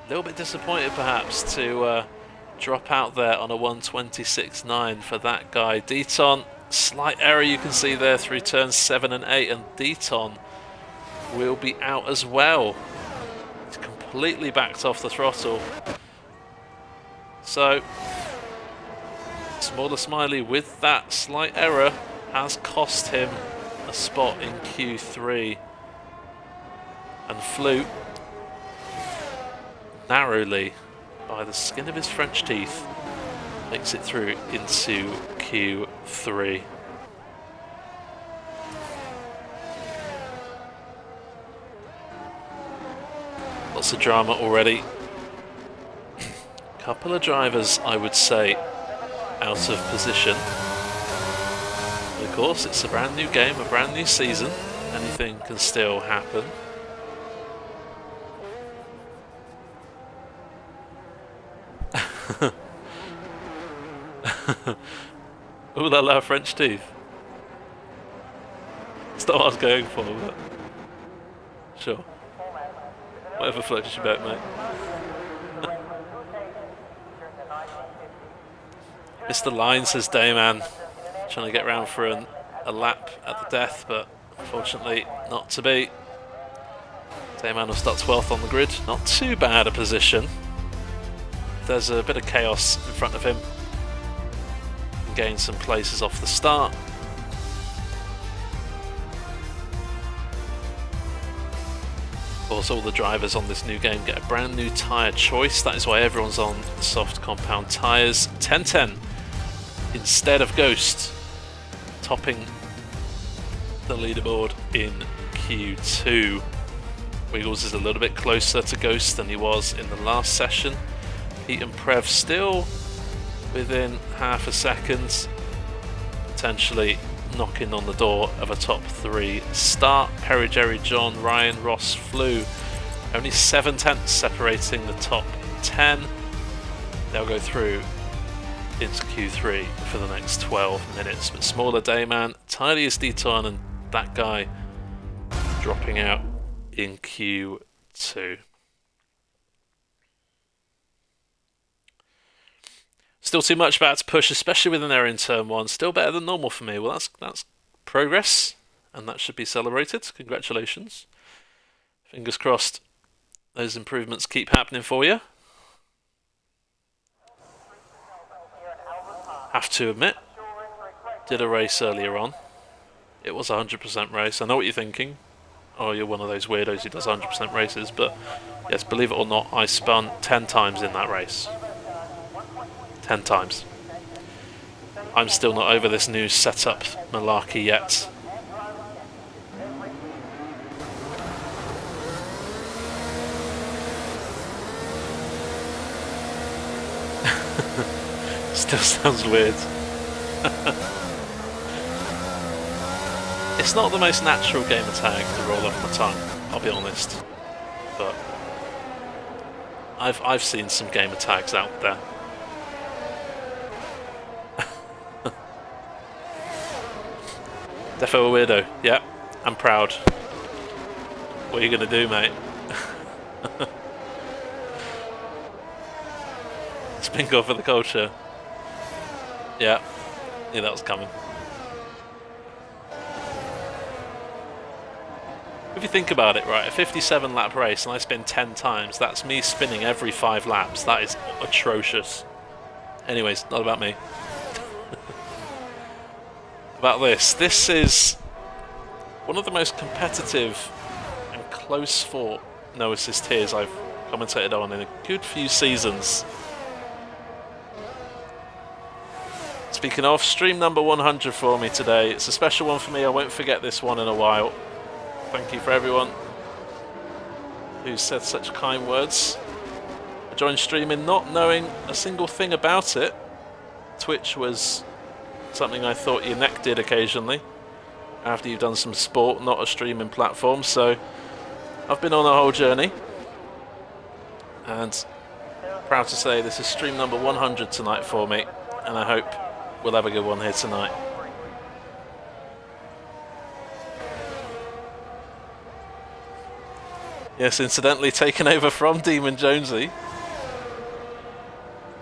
A little bit disappointed, perhaps, to drop out there on a 126.9 for that guy. Deton, slight error you can see there through turns 7 and 8, and Deton will be out as well. He's completely backed off the throttle. So, SmallerSmiley, with that slight error, has cost him a spot in Q3. And Flew, narrowly, by the skin of his French teeth, makes it through into Q3. Lots of drama already. Couple of drivers, I would say, out of position. Of course, it's a brand new game, a brand new season. Anything can still happen. Ooh la la, French teeth. It's not what I was going for, but sure. Whatever floats your boat, mate. Mr. Line, says Dayman, trying to get round for a lap at the death, but unfortunately not to be. Dayman will start 12th on the grid. Not too bad a position. There's a bit of chaos in front of him. Can gain some places off the start. Of course, all the drivers on this new game get a brand new tyre choice. That is why everyone's on soft compound tyres. 1010 instead of Ghost, topping the leaderboard in Q2. Wiggles is a little bit closer to Ghost than he was in the last session. Pete and Prev still within half a second, potentially knocking on the door of a top 3 start. Perry, Jerry, John, Ryan, Ross, Flew, only 7/10 separating the top 10. They'll go through into Q3 for the next 12 minutes. But Smaller, Dayman, Tiniest Deton, and that guy dropping out in Q2. Still too much about to push, especially with an error in turn 1. Still better than normal for me. Well, that's progress, and that should be celebrated. Congratulations. Fingers crossed those improvements keep happening for you. Have to admit, did a race earlier on. It was a 100% race. I know what you're thinking. Oh, you're one of those weirdos who does 100% races, but yes, believe it or not, I spun 10 times in that race. 10 times. I'm still not over this new setup malarkey yet. Still sounds weird. It's not the most natural gamer tag to roll off my tongue, I'll be honest. But I've seen some gamer tags out there. Defo a weirdo. Yeah, I'm proud. What are you gonna do, mate? Spin go for the culture. Yeah, knew that was coming. If you think about it, right, a 57 lap race and I spin 10 times, that's me spinning every 5 laps. That is atrocious. Anyways, not about me. About this. This is one of the most competitive and close fought no assist tiers I've commentated on in a good few seasons. Speaking of, stream number 100 for me today. It's a special one for me. I won't forget this one in a while. Thank you for everyone who said such kind words. I joined streaming not knowing a single thing about it. Twitch was something I thought your neck did occasionally after you've done some sport, not a streaming platform. So I've been on a whole journey, and proud to say this is stream number 100 tonight for me, and I hope we'll have a good one here tonight. Yes, incidentally taken over from Demon Jonesy.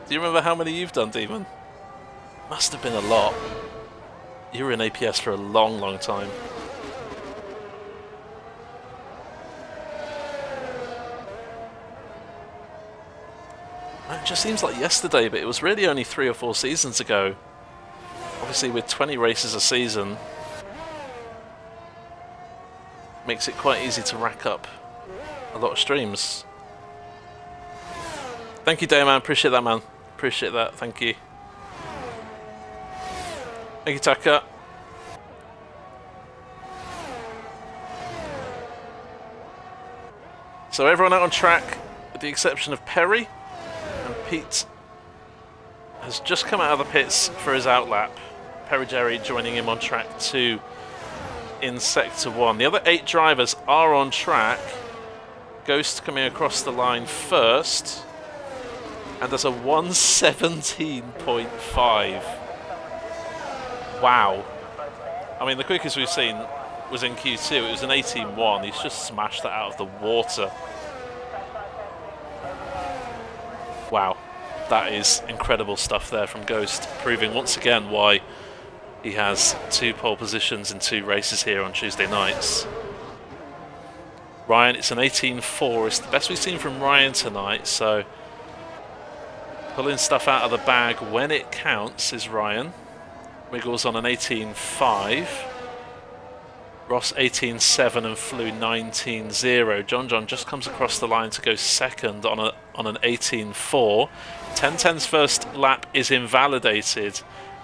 Do you remember how many you've done, Demon? Must have been a lot. You were in APS for a long, long time. It just seems like yesterday, but it was really only 3 or 4 seasons ago. Obviously, with 20 races a season, makes it quite easy to rack up a lot of streams. Thank you, Dayman. Appreciate that, man. Appreciate that. Thank you. Thank you, Taka. So everyone out on track, with the exception of Perry, and Pete has just come out of the pits for his outlap. Perry Jerry joining him on track 2 in Sector 1. The other 8 drivers are on track. Ghost coming across the line first, and does a 1:17.5. Wow. I mean, the quickest we've seen was in Q2. It was an 18.1. He's just smashed that out of the water. Wow. That is incredible stuff there from Ghost, proving once again why he has 2 pole positions in 2 races here on Tuesday nights. Ryan, it's an 18.4. It's the best we've seen from Ryan tonight, so pulling stuff out of the bag when it counts is Ryan. Wiggles on an 18.5. Ross 18.7 and Flew 19.0. John just comes across the line to go second on an 18.4. 10.10's first lap is invalidated,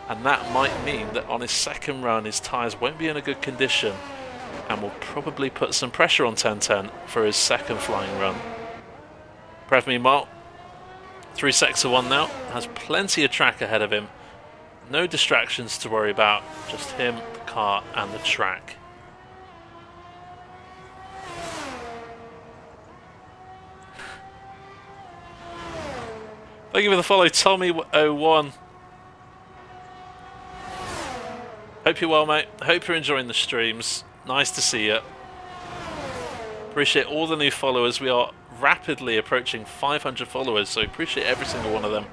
and that might mean that on his second run his tyres won't be in a good condition, and will probably put some pressure on 10.10 for his second flying run. Prev meanwhile, through Sector 1 now, has plenty of track ahead of him. No distractions to worry about, just him, the car and the track. Thank you for the follow, Tommy01. Hope you're well, mate. Hope you're enjoying the streams. Nice to see you. Appreciate all the new followers. We are rapidly approaching 500 followers, so appreciate every single one of them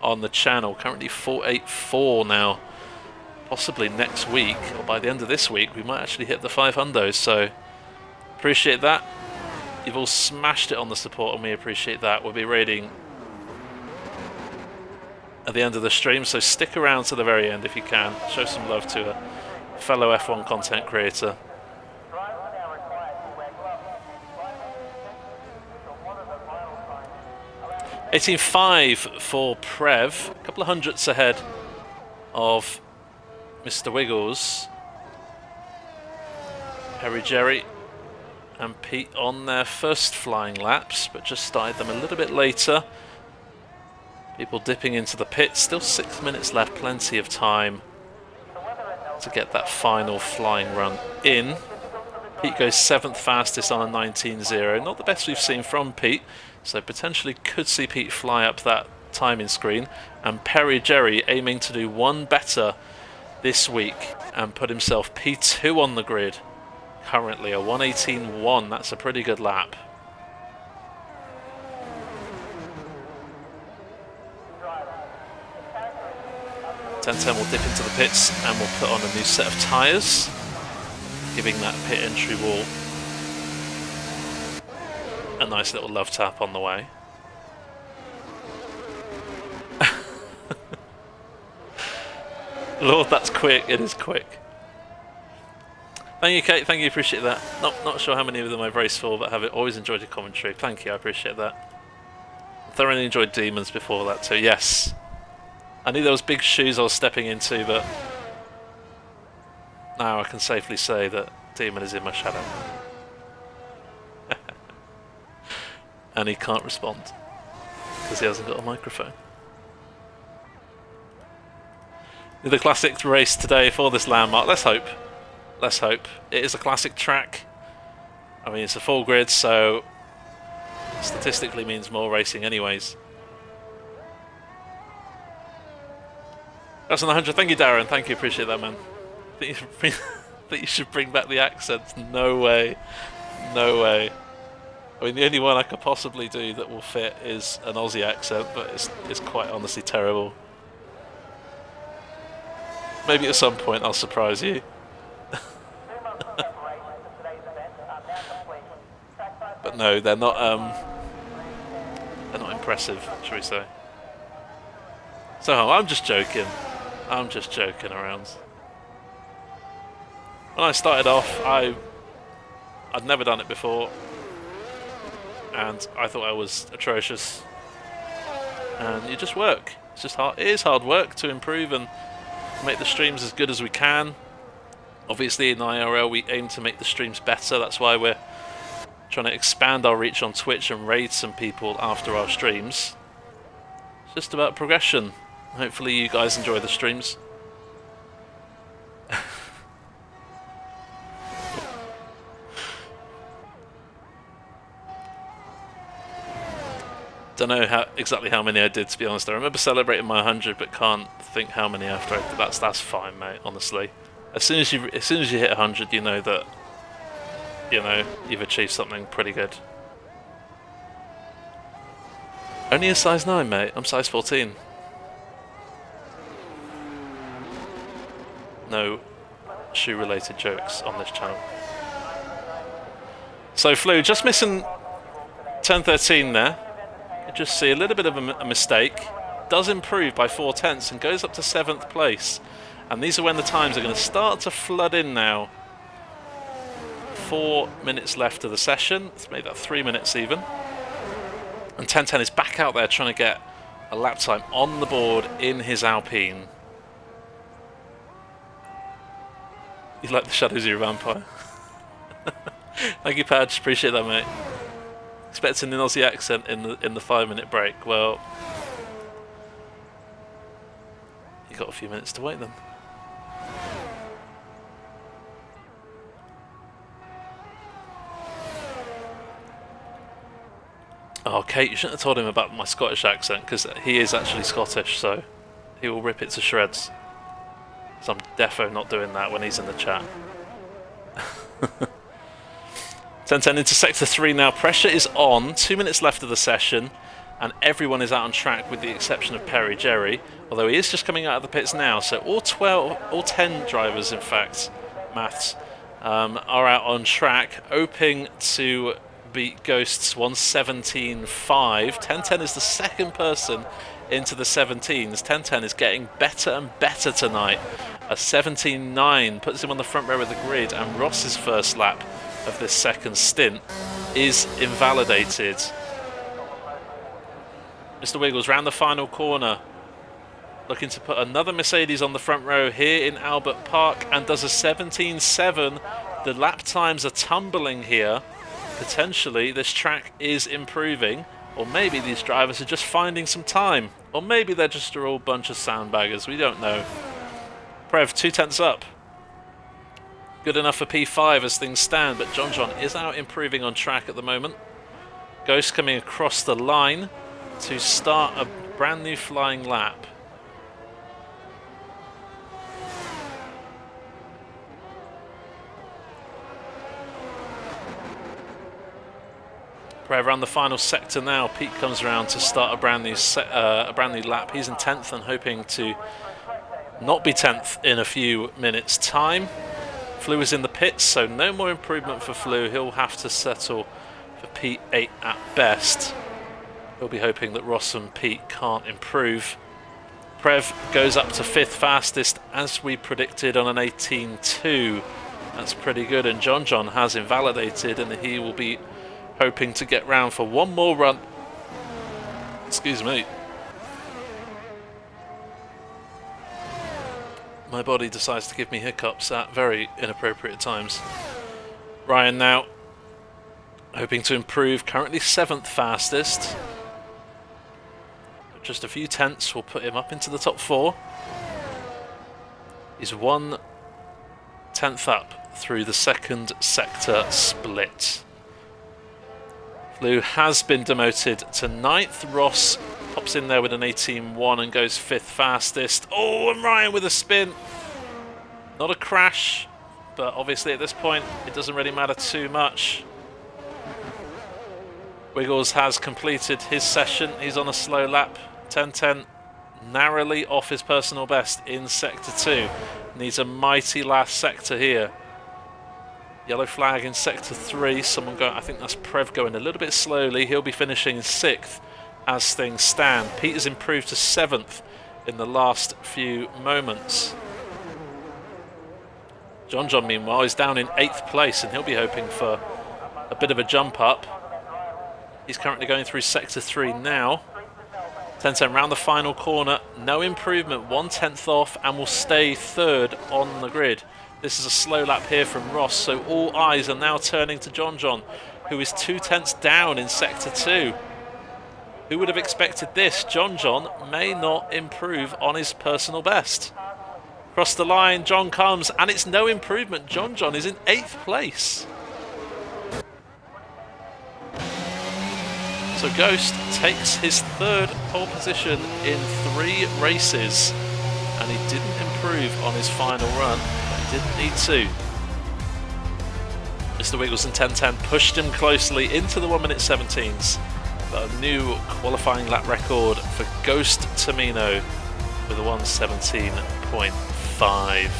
on the channel. Currently 484 now. Possibly next week, or by the end of this week, we might actually hit the 500, so appreciate that. You've all smashed it on the support, and we appreciate that. We'll be raiding at the end of the stream, so stick around to the very end if you can. Show some love to a fellow F1 content creator. $18.5 for Prev, a couple of hundredths ahead of Mr. Wiggles. Perry Jerry and Pete on their first flying laps, but just started them a little bit later. People dipping into the pits, still 6 minutes left, plenty of time to get that final flying run in. Pete goes 7th fastest on a 19.0. Not the best we've seen from Pete, so potentially could see Pete fly up that timing screen. And Perry Jerry aiming to do one better this week and put himself P2 on the grid. Currently a 1:18.1. That's a pretty good lap. Ten will dip into the pits and will put on a new set of tyres, giving that pit entry wall a nice little love tap on the way. Lord, that's quick. It is quick. Thank you, Kate. Thank you. Appreciate that. Not sure how many of them I've raced for, but have always enjoyed your commentary. Thank you. I appreciate that. Thoroughly enjoyed Demons before that too. Yes. I knew there was big shoes I was stepping into, but now I can safely say that Demon is in my shadow. And he can't respond because he hasn't got a microphone. The classic race today for this landmark. Let's hope. Let's hope. It is a classic track. I mean, it's a full grid, so statistically means more racing anyways. That's on the 100. Thank you, Darren. Thank you. Appreciate that, man. I think you should bring back the accents. No way. No way. I mean, the only one I could possibly do that will fit is an Aussie accent, but it's quite honestly terrible. Maybe at some point I'll surprise you. But no, they're not impressive, shall we say. So I'm just joking. I'm just joking around. When I started off, I'd never done it before, and I thought I was atrocious. And you just work. It's just hard. It is hard work to improve and make the streams as good as we can. Obviously, in IRL, we aim to make the streams better. That's why we're trying to expand our reach on Twitch and raid some people after our streams. It's just about progression. Hopefully, you guys enjoy the streams. Don't know exactly how many I did, to be honest. I remember celebrating my 100, but can't think how many after I did. That's fine, mate. Honestly, as soon as you hit 100, you know that you've achieved something pretty good. Only a size 9, mate. I'm size 14. No shoe-related jokes on this channel. So Flu just missing 10:13 there. You just see a little bit of a mistake. Does improve by 0.4 and goes up to 7th place. And these are when the times are going to start to flood in now. 4 minutes left of the session. Let's make that 3 minutes even. And 10:10 is back out there trying to get a lap time on the board in his Alpine. You like the shadows of your vampire? Thank you, Padge. Appreciate that, mate. Expecting an Aussie accent in the 5-minute break. Well, you got a few minutes to wait then. Oh, Kate, you shouldn't have told him about my Scottish accent, because he is actually Scottish, so he will rip it to shreds. So I'm defo not doing that when he's in the chat. 10:10 into sector 3 now. Pressure is on. 2 minutes left of the session, and everyone is out on track with the exception of Perry Jerry. Although he is just coming out of the pits now, so all 10 drivers, in fact, maths, are out on track, hoping to beat Ghost's 1:17.5. 10:10 is the second person into the 17s. 10:10 is getting better and better tonight. A 17.9 puts him on the front row of the grid, and Ross's first lap of this second stint is invalidated. Mr. Wiggles round the final corner, looking to put another Mercedes on the front row here in Albert Park, and does a 17.7. The lap times are tumbling here. Potentially this track is improving, or maybe these drivers are just finding some time, or maybe they're just all bunch of sandbaggers. We don't know. Prev, 2/10 up. Good enough for P5 as things stand, but JohnJohn is out improving on track at the moment. Ghost coming across the line to start a brand new flying lap. Prev around the final sector now. Pete comes around to start a brand new lap. He's in 10th and hoping to not be 10th in a few minutes' time. Flu is in the pits, so no more improvement for Flu. He'll have to settle for P8 at best. He'll be hoping that Ross and Pete can't improve. Prev goes up to 5th fastest, as we predicted, on an 18.2. That's pretty good, and JohnJohn has invalidated, and he will be hoping to get round for one more run. Excuse me. My body decides to give me hiccups at very inappropriate times. Ryan now, hoping to improve, currently 7th fastest. Just a few tenths will put him up into the top 4. He's 1 tenth up through the second sector split. Flew has been demoted to 9th. Ross pops in there with an 18.1 and goes 5th fastest. Oh, and Ryan with a spin. Not a crash, but obviously at this point it doesn't really matter too much. Wiggles has completed his session. He's on a slow lap. 10.10, narrowly off his personal best in Sector 2. Needs a mighty last sector here. Yellow flag in Sector 3. Someone going, I think that's Prev going a little bit slowly. He'll be finishing 6th as things stand. Peter's improved to 7th in the last few moments. John, meanwhile, is down in 8th place and he'll be hoping for a bit of a jump up. He's currently going through Sector 3 now. 10.10 round the final corner, no improvement, 1 tenth off, and will stay 3rd on the grid. This is a slow lap here from Ross, so all eyes are now turning to John, who is 2 tenths down in Sector 2. Who would have expected this? John may not improve on his personal best. Across the line, John comes, and it's no improvement. John is in 8th place. So Ghost takes his 3rd pole position in 3 races, and he didn't improve on his final run, but he didn't need to. Mr. Wiggles in 10.10 pushed him closely into the 1:17s, but a new qualifying lap record for Ghost Tomino with a 1:17.5.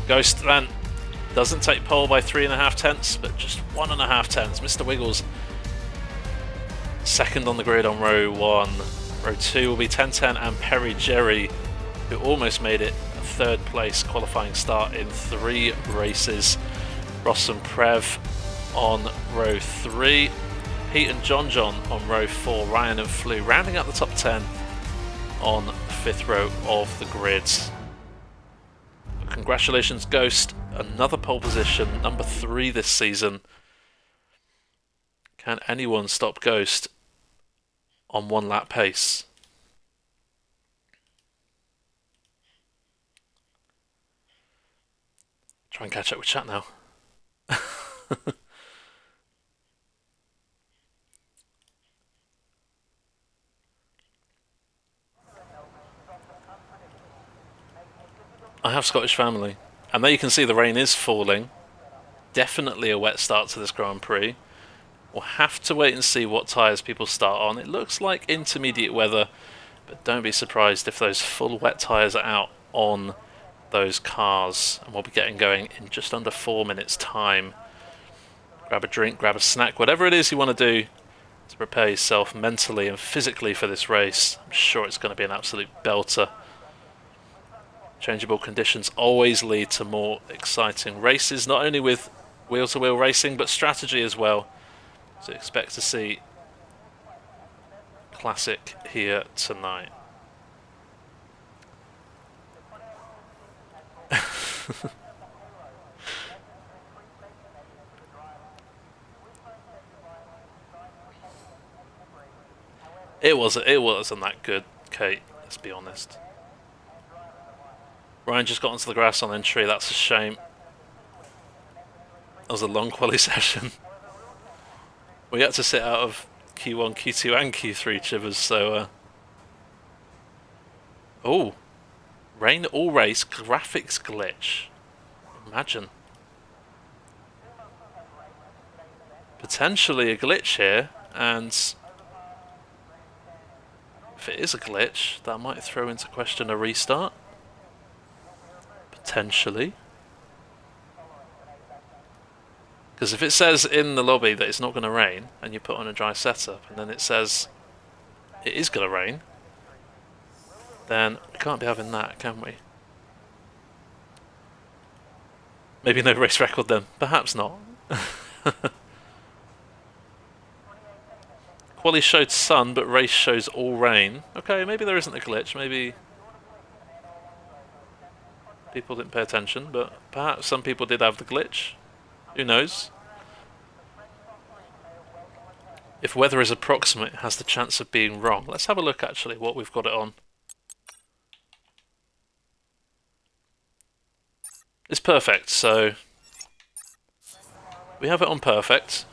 Ghost then doesn't take pole by 3.5 tenths, but just 1.5 tenths. Mr. Wiggles 2nd on the grid on row 1. Row 2 will be 10.10 and Perry Jerry, who almost made it a 3rd place qualifying start in 3 races. Ross and Prev on row 3. Pete and John on row 4. Ryan and Flew rounding up the top 10 on the 5th row of the grid. Congratulations, Ghost. Another pole position, number 3 this season. Can anyone stop Ghost on 1 lap pace? Try and catch up with chat now. I have Scottish family, and there you can see the rain is falling. Definitely a wet start to this Grand Prix. We'll have to wait and see what tyres people start on. It looks like intermediate weather, but don't be surprised if those full wet tyres are out on those cars, and we'll be getting going in just under 4 minutes time. Grab a drink, grab a snack, whatever it is you want to do to prepare yourself mentally and physically for this race. I'm sure it's going to be an absolute belter. Changeable conditions always lead to more exciting races, not only with wheel-to-wheel racing, but strategy as well. So expect to see classic here tonight. It wasn't that good, Kate, let's be honest. Ryan just got onto the grass on entry, that's a shame. That was a long quali session. We had to sit out of Q1, Q2 and Q3 Chivers, so... Oh! Rain all race, graphics glitch. Imagine. Potentially a glitch here, and... if it is a glitch, that might throw into question a restart. Potentially. Because if it says in the lobby that it's not going to rain, and you put on a dry setup, and then it says it is going to rain, then we can't be having that, can we? Maybe no race record then. Perhaps not. Quali showed sun, but race shows all rain. Okay, maybe there isn't a glitch. Maybe people didn't pay attention, but perhaps some people did have the glitch. Who knows? If weather is approximate, it has the chance of being wrong. Let's have a look actually what we've got it on. It's perfect, so we have it on perfect.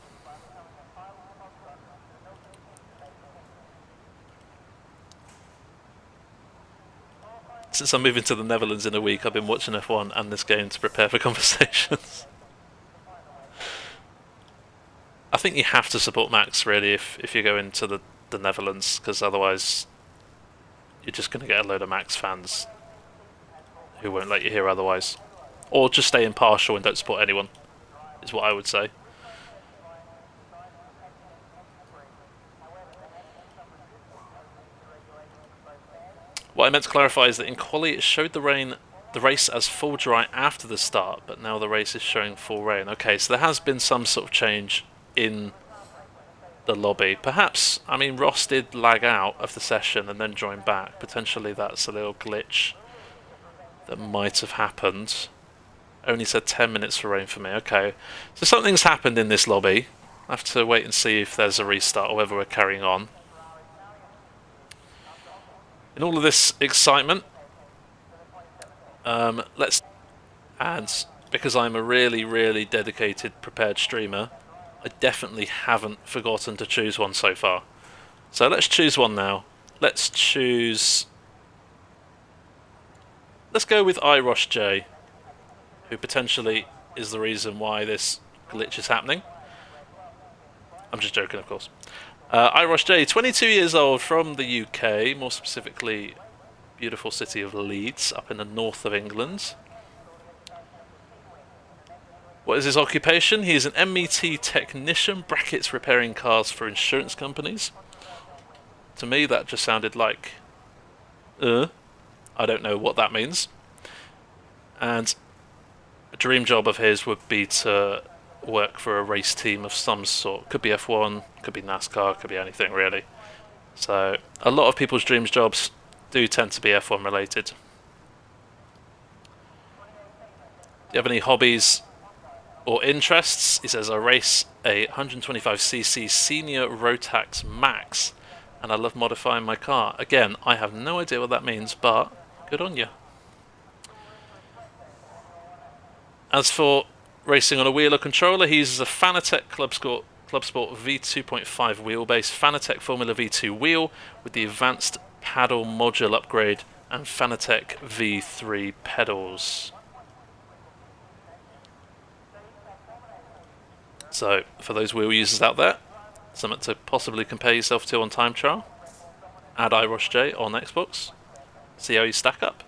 Since I'm moving to the Netherlands in a week, I've been watching F1 and this game to prepare for conversations. I think you have to support Max, really, if you go into the Netherlands, because otherwise you're just going to get a load of Max fans who won't let you hear otherwise. Or just stay impartial and don't support anyone, is what I would say. What I meant to clarify is that in Quali it showed the race as full dry after the start, but now the race is showing full rain. Okay, so there has been some sort of change in the lobby. Perhaps, I mean, Ross did lag out of the session and then join back. Potentially that's a little glitch that might have happened. Only said 10 minutes for rain for me. Okay, so something's happened in this lobby. I have to wait and see if there's a restart or whether we're carrying on. In all of this excitement, and because I'm a really, really dedicated, prepared streamer, I definitely haven't forgotten to choose one so far. So let's choose one now. Let's go with IIRL, who potentially is the reason why this glitch is happening. I'm just joking, of course. IIRL, 22 years old, from the UK, more specifically beautiful city of Leeds, up in the north of England. What is his occupation? He is an MET technician, brackets repairing cars for insurance companies. To me that just sounded like, I don't know what that means. And a dream job of his would be to work for a race team of some sort. Could be F1, could be NASCAR, could be anything really. So a lot of people's dreams jobs do tend to be F1 related. Do you have any hobbies or interests? He says, I race a 125cc Senior Rotax Max and I love modifying my car. Again, I have no idea what that means, but good on you. As for racing on a wheel or controller, he uses a Fanatec Club Sport V2.5 wheelbase, Fanatec Formula V2 wheel with the advanced paddle module upgrade and Fanatec V3 pedals. So for those wheel users out there, something to possibly compare yourself to on time trial. Add IIRL on Xbox, see how you stack up.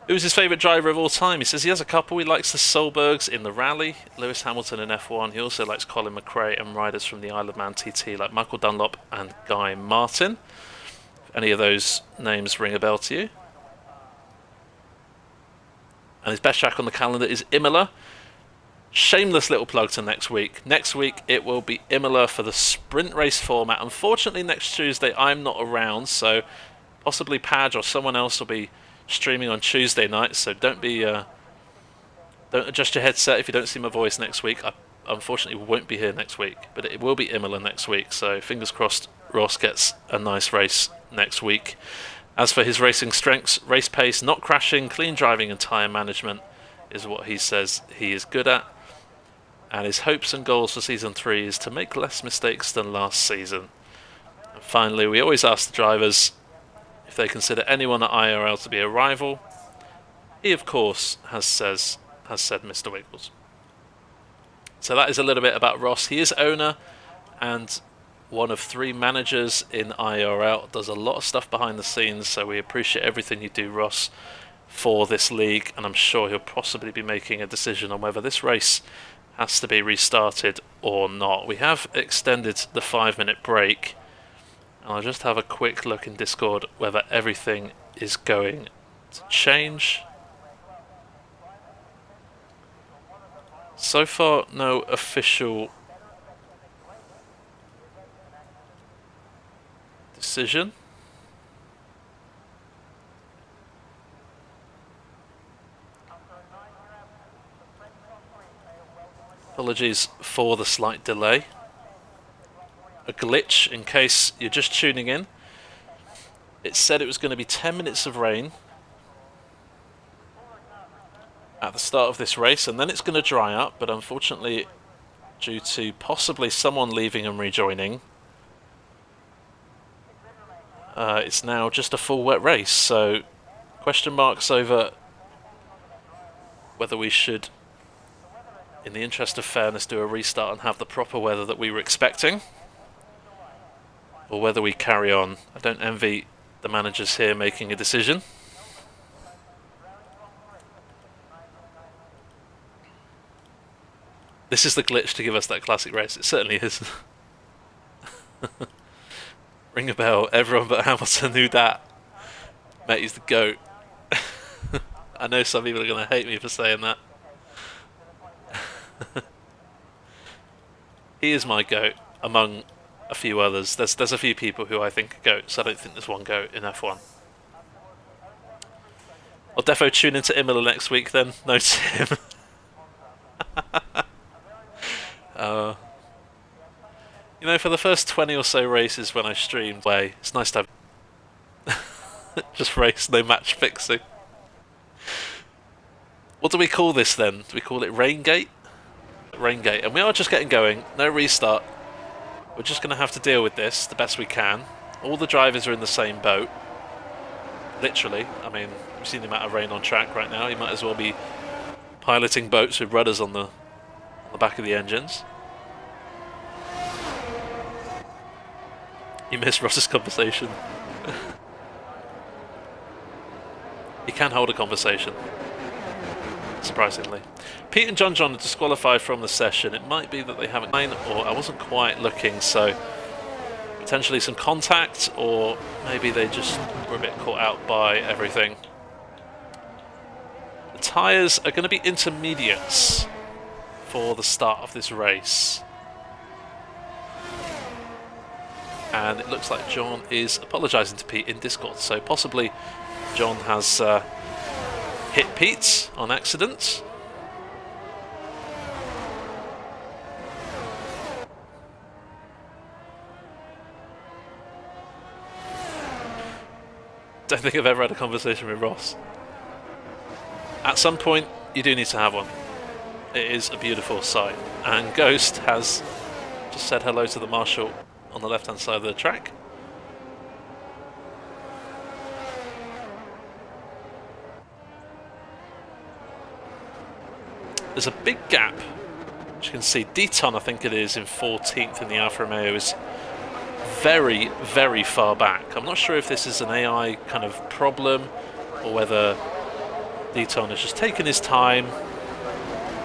Who's his favourite driver of all time? He says he has a couple. He likes the Solbergs in the rally, Lewis Hamilton in F1. He also likes Colin McRae and riders from the Isle of Man TT like Michael Dunlop and Guy Martin. If any of those names ring a bell to you. And his best track on the calendar is Imola. Shameless little plug to next week. Next week it will be Imola for the sprint race format. Unfortunately next Tuesday I'm not around, so possibly Padge or someone else will be streaming on Tuesday night, so don't adjust your headset if you don't see my voice next week. I unfortunately won't be here next week, but it will be Imola next week, so fingers crossed Ross gets a nice race next week. As for his racing strengths, race pace, not crashing, clean driving and tyre management is what he says he is good at, and his hopes and goals for Season 3 is to make less mistakes than last season. And finally, we always ask the drivers if they consider anyone at IIRL to be a rival. He, of course, has said Mr. Wiggles. So that is a little bit about Ross. He is owner and one of 3 managers in IIRL. Does a lot of stuff behind the scenes, so we appreciate everything you do, Ross, for this league, and I'm sure he'll possibly be making a decision on whether this race has to be restarted or not. We have extended the 5-minute break. I'll just have a quick look in Discord whether everything is going to change. So far, no official decision. Apologies for the slight delay. A glitch, in case you're just tuning in. It said it was going to be 10 minutes of rain at the start of this race, and then it's going to dry up, but unfortunately, due to possibly someone leaving and rejoining, it's now just a full wet race. So question marks over whether we should, in the interest of fairness, do a restart and have the proper weather that we were expecting, or whether we carry on. I don't envy the managers here making a decision. This is the glitch to give us that classic race. It certainly is. Ring a bell. Everyone but Hamilton knew that. Mate, he's the GOAT. I know some people are going to hate me for saying that. He is my GOAT, among a few others. There's a few people who I think are GOATs. I don't think there's one GOAT in F1. I'll defo tune into Imola next week then. No, Tim. You know, for the first 20 or so races when I streamed, it's nice to have just race, no match fixing. What do we call this then? Do we call it Raingate? Raingate. And we are just getting going, no restart. We're just going to have to deal with this the best we can. All the drivers are in the same boat. Literally. I mean, we've seen the amount of rain on track right now. You might as well be piloting boats with rudders on the back of the engines. You missed Ross's conversation. He can hold a conversation, surprisingly. Pete and JohnJohn are disqualified from the session. It might be that they haven't, or I wasn't quite looking, so potentially some contact, or maybe they just were a bit caught out by everything. The tyres are going to be intermediates for the start of this race. And it looks like John is apologising to Pete in Discord, so possibly John has hit Pete on accident. Don't think I've ever had a conversation with Ross. At some point, you do need to have one. It is a beautiful sight. And Ghost has just said hello to the marshal on the left-hand side of the track. There's a big gap, as you can see. Deton, I think it is, in 14th in the Alfa Romeo is very, very far back. I'm not sure if this is an AI kind of problem or whether Deton has just taken his time.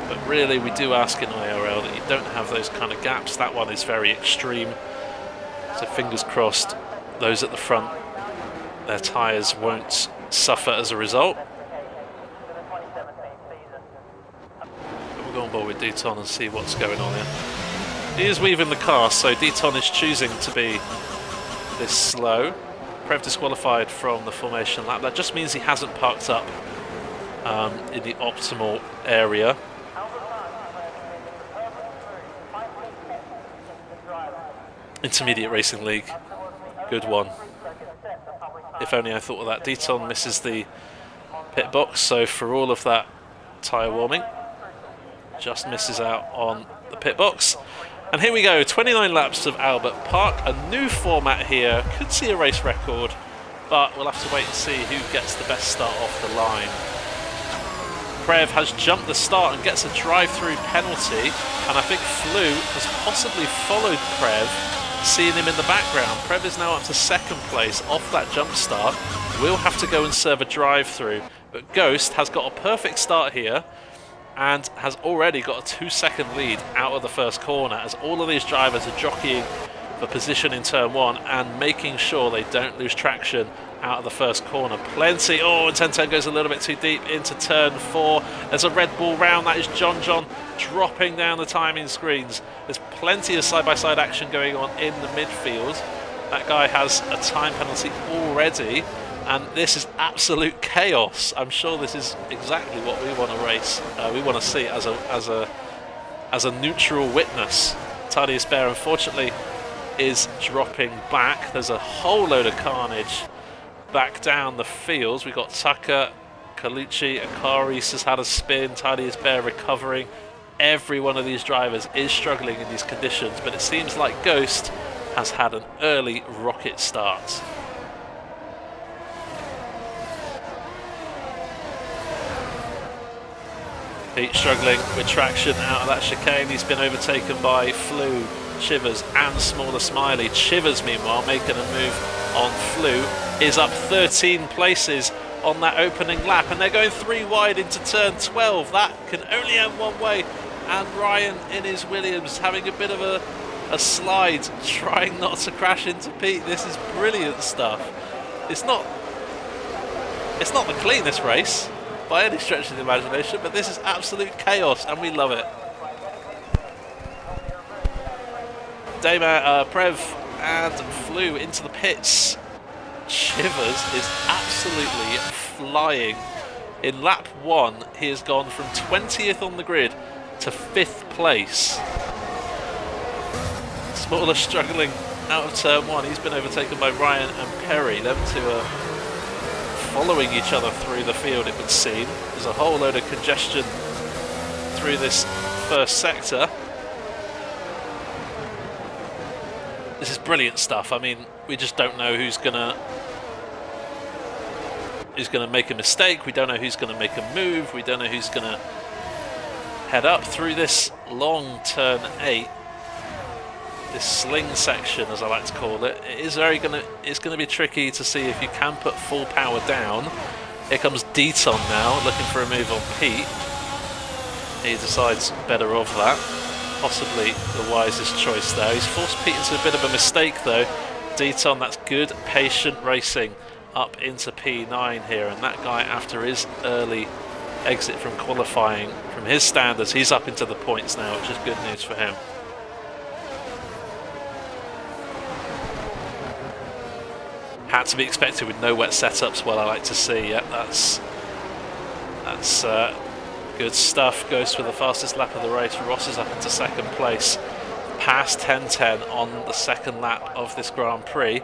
But really, we do ask in IRL that you don't have those kind of gaps. That one is very extreme. So fingers crossed, those at the front, their tyres won't suffer as a result. But we'll go on board with Deton and see what's going on here. He is weaving the car, so Deton is choosing to be this slow. Prev disqualified from the formation lap. That just means he hasn't parked up in the optimal area. Intermediate Racing League, good one. If only I thought of that. Deton misses the pit box, so for all of that tyre warming, just misses out on the pit box. And here we go, 29 laps of Albert Park, a new format here, could see a race record, but we'll have to wait and see who gets the best start off the line. Prev has jumped the start and gets a drive-through penalty, and I think Flew has possibly followed Prev, seeing him in the background. Prev is now up to second place off that jump start. Will have to go and serve a drive-through, but Ghost has got a perfect start here and has already got a 2-second lead out of the first corner as all of these drivers are jockeying for position in turn 1 and making sure they don't lose traction out of the first corner. Plenty. Oh, and 1010 goes a little bit too deep into turn 4. There's a red ball round. That is JohnJohn dropping down the timing screens. There's plenty of side-by-side action going on in the midfield. That guy has a time penalty already, and this is absolute chaos. I'm sure this is exactly what we want to race. We want to see as a neutral witness. Thaddeus Bear, unfortunately, is dropping back. There's a whole load of carnage back down the fields. We've got Tucker, Glitchy, Akaris has had a spin, Thaddeus Bear recovering. Every one of these drivers is struggling in these conditions, but it seems like Ghost has had an early rocket start. Pete struggling with traction out of that chicane. He's been overtaken by Flew, Chivers and SmallerSmiley. Chivers, meanwhile, making a move on Flew, is up 13 places on that opening lap, and they're going 3 wide into turn 12. That can only end one way, and Ryan in his Williams having a bit of a slide, trying not to crash into Pete. This is brilliant stuff. It's not the cleanest race by any stretch of the imagination, but this is absolute chaos and we love it. Prev and Flew into the pits. Chivers is absolutely flying. In lap 1, he has gone from 20th on the grid to 5th place. Smaller struggling out of turn 1. He's been overtaken by Ryan and Perry. Them two are following each other through the field, it would seem. There's a whole load of congestion through this first sector. This is brilliant stuff. I mean, we just don't know who's gonna make a mistake. We don't know who's gonna make a move. We don't know who's gonna head up through this long turn 8. This sling section, as I like to call it, it's gonna be tricky to see if you can put full power down. Here comes Deaton now, looking for a move on Pete. He decides better of that. Possibly the wisest choice there. He's forced Pete into a bit of a mistake though. Deaton, that's good, patient racing up into P9 here, and that guy, after his early exit from qualifying, from his standards, he's up into the points now, which is good news for him. Had to be expected with no wet setups. Well, I like to see. Yep, that's good stuff. Ghost with the fastest lap of the race. Ross is up into 2nd place, past 10:10 on the 2nd lap of this Grand Prix,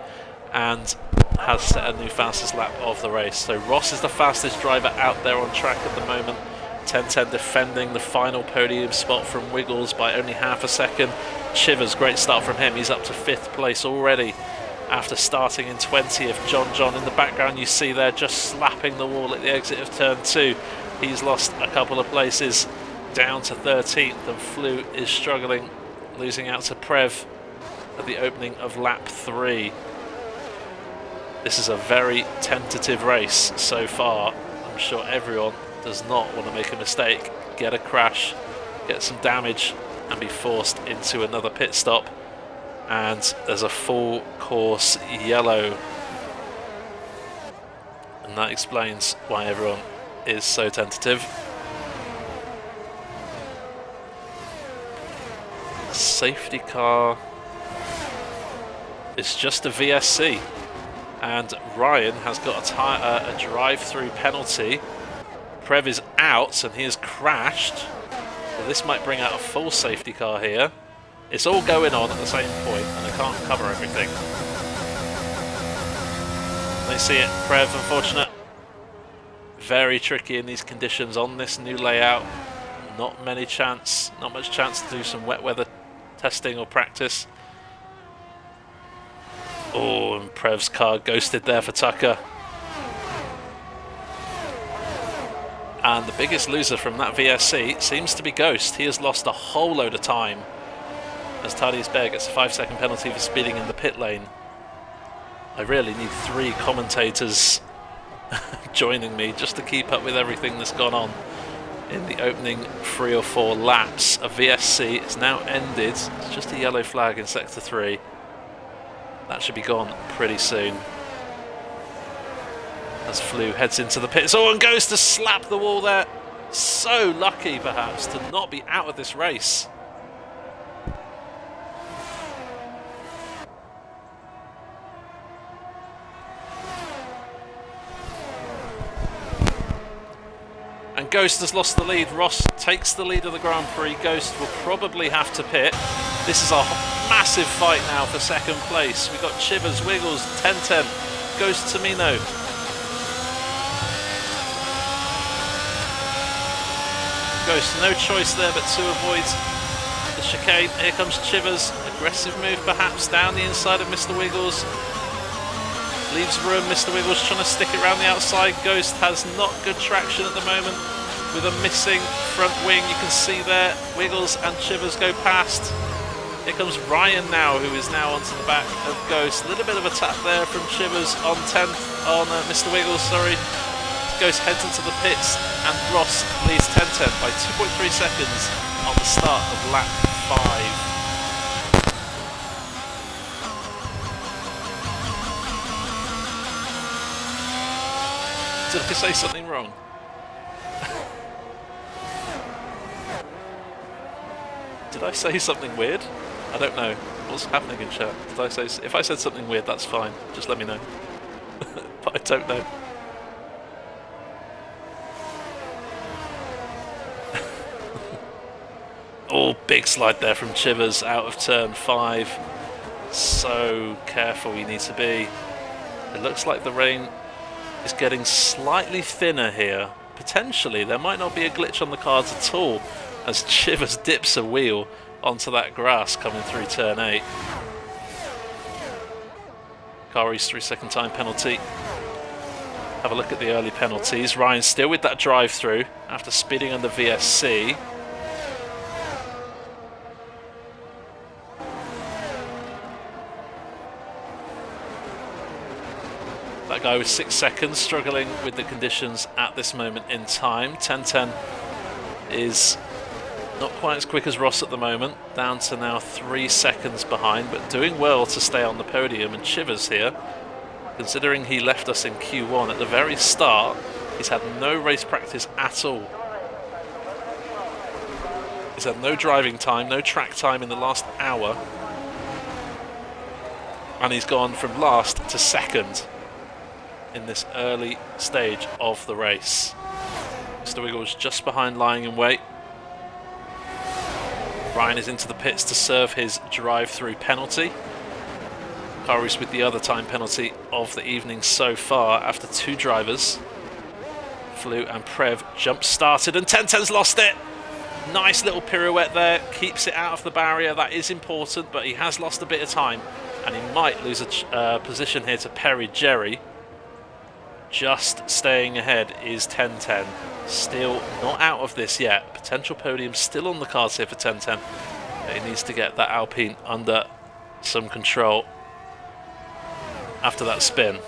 and has set a new fastest lap of the race. So Ross is the fastest driver out there on track at the moment. 10:10 defending the final podium spot from Wiggles by only half a second. Chivers, great start from him. He's up to 5th place already after starting in 20th. JohnJohn in the background, you see there, just slapping the wall at the exit of turn 2. He's lost a couple of places down to 13th, and Flew is struggling, losing out to Prev at the opening of lap 3. This is a very tentative race so far. I'm sure everyone does not want to make a mistake, get a crash, get some damage, and be forced into another pit stop. And there's a full course yellow, and that explains why everyone is so tentative. Safety car is just a VSC, and Ryan has got a drive-through penalty. Prev is out and he has crashed, so this might bring out a full safety car here. It's all going on at the same point, and I can't cover everything. They see it. Prev, unfortunate. Very tricky in these conditions on this new layout. Not much chance to do some wet weather testing or practice. Oh, and Prev's car ghosted there for Tucker. And the biggest loser from that VSC seems to be Ghost. He has lost a whole load of time, as Thaddeus Bear gets a 5-second penalty for speeding in the pit lane. I really need 3 commentators joining me just to keep up with everything that's gone on in the opening 3 or 4 laps. A VSC is now ended. It's just a yellow flag in sector 3. That should be gone pretty soon. As Flew heads into the pits. Oh, and goes to slap the wall there. So lucky, perhaps, to not be out of this race. And Ghost has lost the lead. Ross takes the lead of the Grand Prix. Ghost will probably have to pit. This is a massive fight now for second place. We've got Chivers, Wiggles, 1010, Ghost Tomino. Ghost, no choice there but to avoid the chicane. Here comes Chivers. Aggressive move perhaps down the inside of Mr. Wiggles. Leaves room. Mr. Wiggles trying to stick it around the outside. Ghost has not good traction at the moment with a missing front wing. You can see there Wiggles and Chivers go past. Here comes Ryan now, who is now onto the back of Ghost. A little bit of a tap there from Chivers on 10th on Mr. Wiggles, sorry. Ghost heads into the pits and Ross leads 1010 by 2.3 seconds on the start of lap 5. Did I say something wrong? Did I say something weird? I don't know. What's happening in chat? Did I say? If I said something weird, that's fine. Just let me know. But I don't know. Oh, big slide there from Chivers out of turn 5. So careful we need to be. It looks like the rain is getting slightly thinner here. Potentially, there might not be a glitch on the cards at all as Chivers dips a wheel onto that grass coming through turn 8. Kari's 3-second time penalty. Have a look at the early penalties. Ryan still with that drive through after speeding under VSC. That guy was 6 seconds, struggling with the conditions at this moment in time. 1010 is not quite as quick as Ross at the moment, down to now 3 seconds behind, but doing well to stay on the podium. And Chivers here, considering he left us in Q1 at the very start, he's had no race practice at all. He's had no driving time, no track time in the last hour, and he's gone from last to second in this early stage of the race. Mr. Wiggles just behind, lying in wait. Ryan is into the pits to serve his drive-through penalty. Kari's with the other time penalty of the evening so far after 2 drivers. Flew and Prev jump-started and 1010's lost it. Nice little pirouette there, keeps it out of the barrier. That is important, but he has lost a bit of time and he might lose a position here to Perry Jerry. Just staying ahead is 1010. Still not out of this yet. Potential podium still on the cards here for 1010. But he needs to get that Alpine under some control after that spin.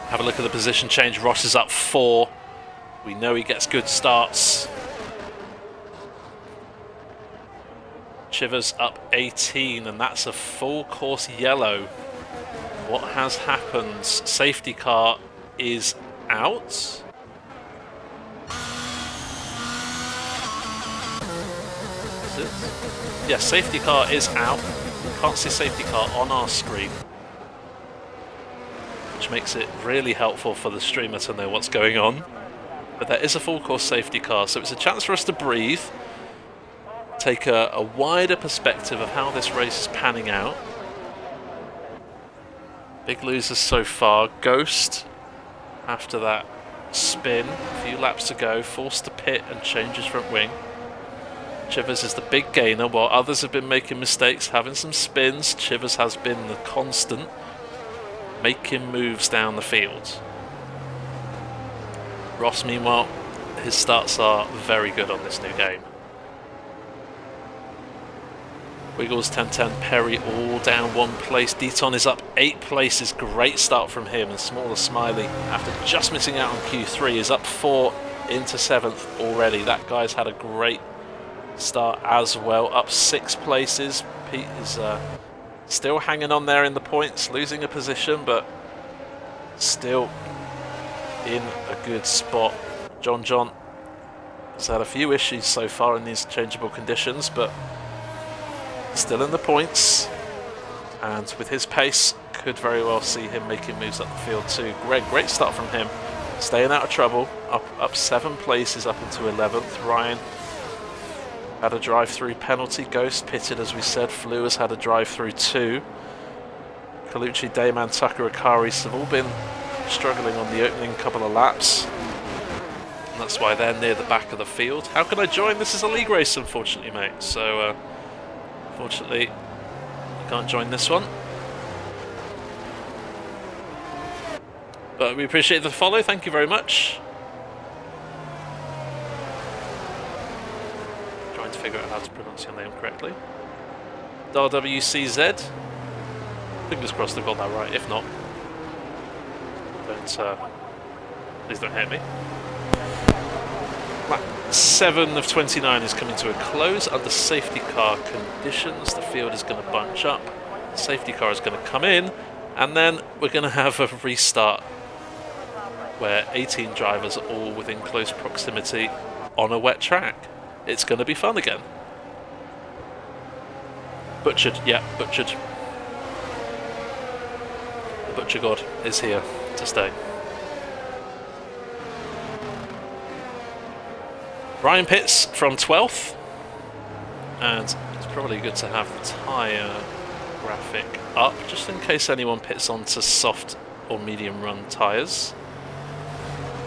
Have a look at the position change. Ross is up 4. We know he gets good starts. Chivers up 18, and that's a full course yellow. What has happened? Safety car is out. Is it? Yes, safety car is out. We can't see safety car on our screen, which makes it really helpful for the streamer to know what's going on. But there is a full course safety car, so it's a chance for us to breathe, take a wider perspective of how this race is panning out. Big losers so far. Ghost, after that spin, a few laps to go, forced to pit and change his front wing. Chivers is the big gainer, while others have been making mistakes, having some spins. Chivers has been the constant, making moves down the field. Ross, meanwhile, his starts are very good on this new game. Wiggles, 1010, Perry all down 1 place. Deaton is up 8 places. Great start from him. And SmallerSmiley, after just missing out on Q3, is up 4 into 7th already. That guy's had a great start as well, up 6 places. Pete is still hanging on there in the points, losing a position, but still in a good spot. John has had a few issues so far in these changeable conditions, but still in the points, and with his pace could very well see him making moves up the field too. Great start from him, staying out of trouble, up 7 places up into 11th. Ryan had a drive-through penalty. Ghost pitted, as we said. Flew has had a drive-through too. Colucci, Dayman, Tucker, Akaris have all been struggling on the opening couple of laps, and that's why they're near the back of the field. How can I join? This is a league race, unfortunately, mate. So, unfortunately, you can't join this one. But we appreciate the follow. Thank you very much. Trying to figure out how to pronounce your name correctly. WCZ. Fingers crossed they've got that right. If not, please don't hit me. Lap 7 of 29 is coming to a close under safety car conditions. The field is going to bunch up. The safety car is going to come in, and then we're going to have a restart where 18 drivers are all within close proximity on a wet track. It's going to be fun again. Butchered, yeah, butchered. The Butcher God is here to stay. Ryan pits from 12th, and it's probably good to have the tyre graphic up just in case anyone pits onto soft or medium run tyres.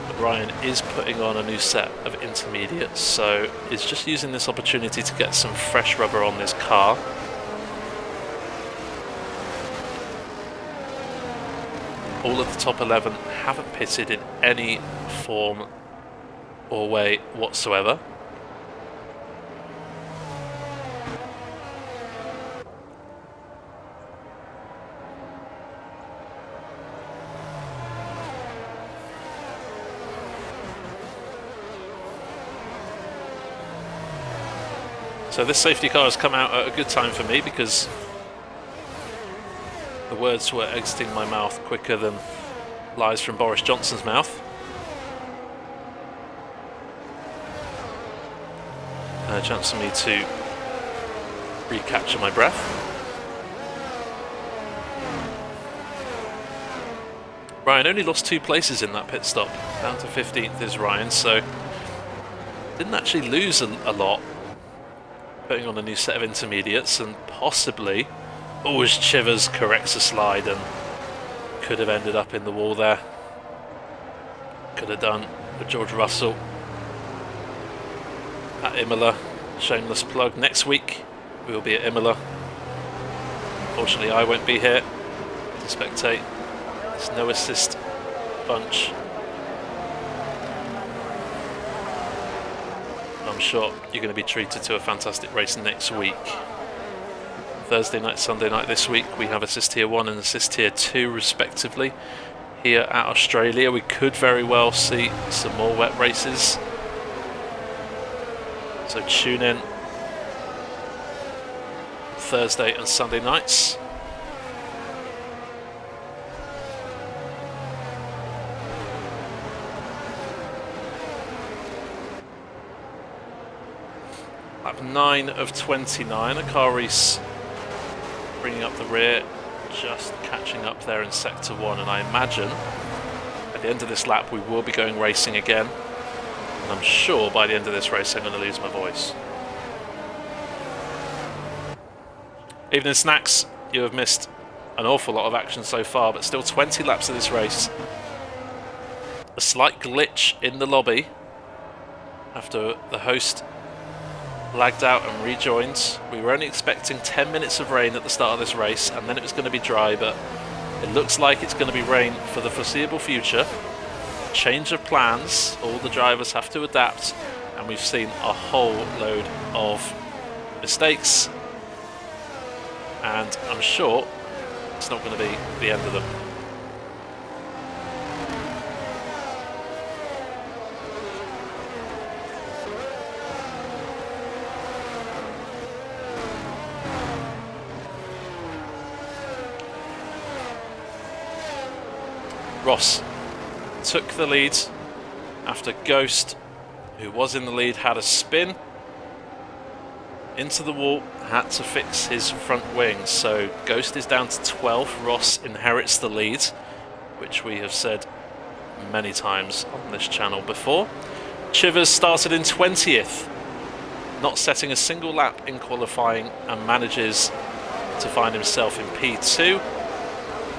But Ryan is putting on a new set of intermediates, so he's just using this opportunity to get some fresh rubber on this car. All of the top 11 haven't pitted in any form or way whatsoever. So this safety car has come out at a good time for me, because the words were exiting my mouth quicker than lies from Boris Johnson's mouth. A chance for me to recapture my breath. Ryan only lost 2 places in that pit stop. Down to 15th is Ryan, so didn't actually lose a lot. Putting on a new set of intermediates, and possibly, as Chivers corrects a slide and could have ended up in the wall there. Could have done with George Russell at Imola. Shameless plug. Next week we will be at Imola. Unfortunately, I won't be here to spectate. It's no assist bunch. I'm sure you're going to be treated to a fantastic race next week. Thursday night, Sunday night this week, we have assist tier 1 and assist tier 2 respectively. Here at Australia, we could very well see some more wet races. So tune in Thursday and Sunday nights. Lap 9 of 29, Akaris bringing up the rear, just catching up there in sector 1, and I imagine at the end of this lap we will be going racing again, and I'm sure by the end of this race I'm going to lose my voice. Evening Snacks, you have missed an awful lot of action so far, but still 20 laps of this race. A slight glitch in the lobby after the host lagged out and rejoined. We were only expecting 10 minutes of rain at the start of this race, and then it was going to be dry, but it looks like it's going to be rain for the foreseeable future. Change of plans, all the drivers have to adapt, and we've seen a whole load of mistakes, and I'm sure it's not going to be the end of them. Ross took the lead after Ghost, who was in the lead, had a spin into the wall, had to fix his front wing. So Ghost is down to 12th. Ross inherits the lead, which we have said many times on this channel before. Chivers started in 20th, not setting a single lap in qualifying, and manages to find himself in P2.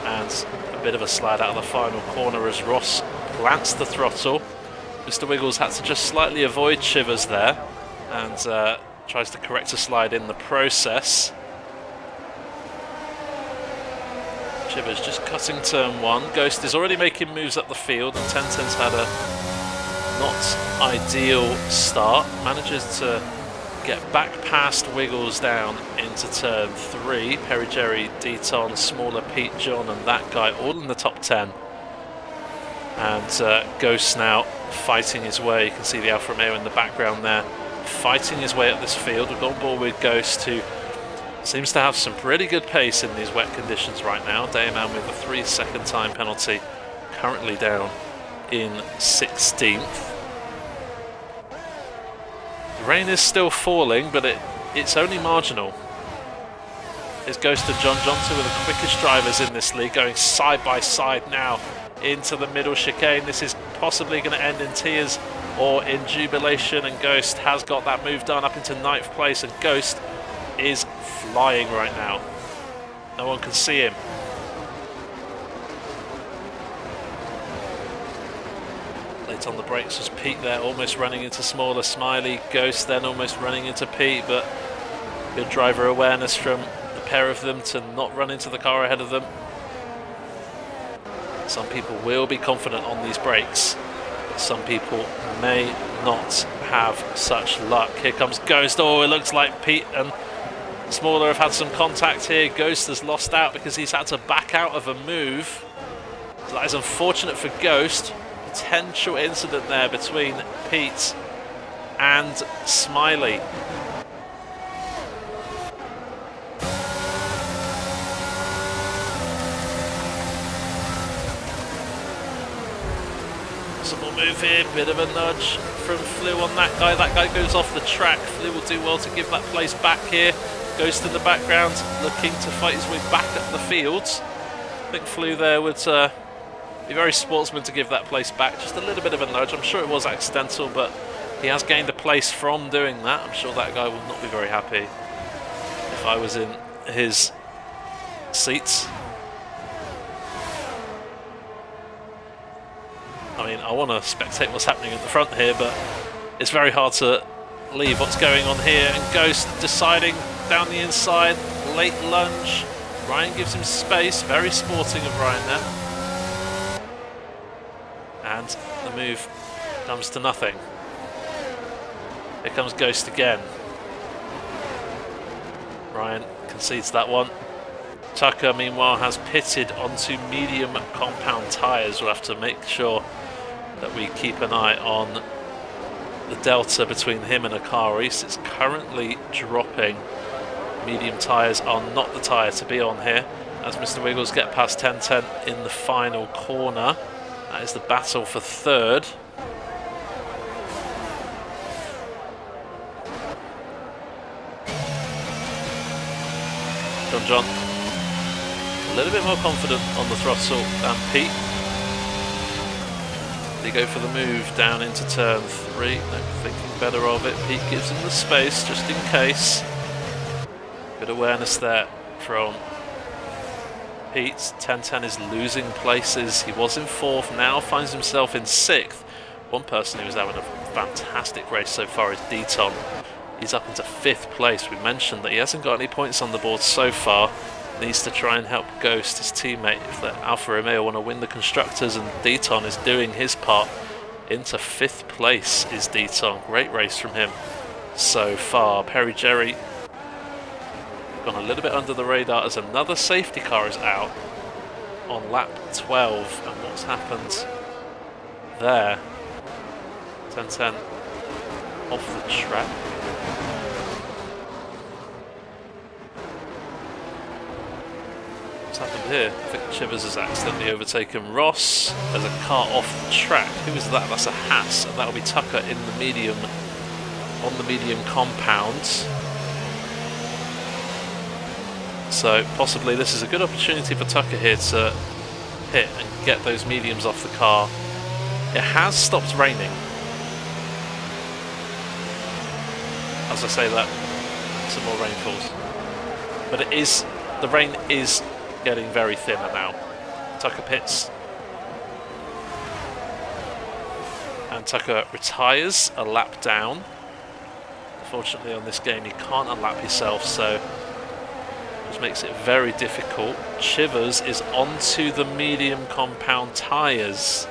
And a bit of a slide out of the final corner as Ross plants the throttle. Mr. Wiggles had to just slightly avoid Chivers there, and tries to correct a slide in the process. Chivers just cutting turn 1. Ghost is already making moves up the field, and 1010's had a not ideal start. Manages to get back past Wiggles down into turn 3. Perry Jerry, Deton, Smaller, Pete, John and That Guy all in the top 10. And Ghost now fighting his way. You can see the Alfa Romeo in the background there, fighting his way up this field. We've got ball with Ghost, who seems to have some pretty good pace in these wet conditions right now. Dayman with a 3-second time penalty, currently down in 16th. The rain is still falling, but it's only marginal. Here's Ghost and John, two of the quickest drivers in this league, going side by side now into the middle chicane. This is possibly going to end in tears or in jubilation, and Ghost has got that move done up into 9th place, and Ghost is flying right now. No one can see him. Late on the brakes was Pete there, almost running into SmallerSmiley. Ghost then almost running into Pete, but good driver awareness from the pair of them to not run into the car ahead of them. Some people will be confident on these brakes, but some people may not have such luck. Here comes Ghost. Oh, it looks like Pete and Smaller have had some contact here. Ghost has lost out because he's had to back out of a move. So that is unfortunate for Ghost. Potential incident there between Pete and Smiley. Possible move here, bit of a nudge from Flew on That Guy. That Guy goes off the track. Flew will do well to give that place back here. Ghost in the background looking to fight his way back up the fields. I think Flew there would be very sportsman to give that place back. Just a little bit of a nudge. I'm sure it was accidental, but he has gained a place from doing that. I'm sure That Guy will not be very happy if I was in his seats. I mean, I want to spectate what's happening at the front here, but it's very hard to leave what's going on here. And Ghost deciding down the inside, late lunge. Ryan gives him space, very sporting of Ryan there. And the move comes to nothing. Here comes Ghost again. Ryan concedes that one. Tucker, meanwhile, has pitted onto medium compound tyres. We'll have to make sure that we keep an eye on the delta between him and Akari. It's currently dropping. Medium tyres are not the tyre to be on here. As Mr. Wiggles get past 1010 in the final corner. That is the battle for third. John a little bit more confident on the throttle than Pete. They go for the move down into turn 3. No, thinking better of it. Pete gives him the space just in case. Good awareness there from Pete. 1010 is losing places. He was in 4th, now finds himself in 6th. One person who is having a fantastic race so far is Deton. He's up into 5th place. We mentioned that he hasn't got any points on the board so far. Needs to try and help Ghost, his teammate, if the Alfa Romeo want to win the Constructors, and Deton is doing his part. Into 5th place is Deton. Great race from him so far. Perry Jerry gone a little bit under the radar as another safety car is out on lap 12. And what's happened there? 1010 off the track. What's happened happened here? I think Chivers has accidentally overtaken Ross. There's a car off the track. Who is that? That's a Haas, and that'll be Tucker in the medium, on the medium compound. So possibly this is a good opportunity for Tucker here to hit and get those mediums off the car. It has stopped raining. As I say that, some more rain falls. But it is, the rain is getting very thinner now. Tucker pits. And Tucker retires a lap down. Unfortunately on this game you can't unlap yourself, so which makes it very difficult. Chivers is onto the medium compound tyres.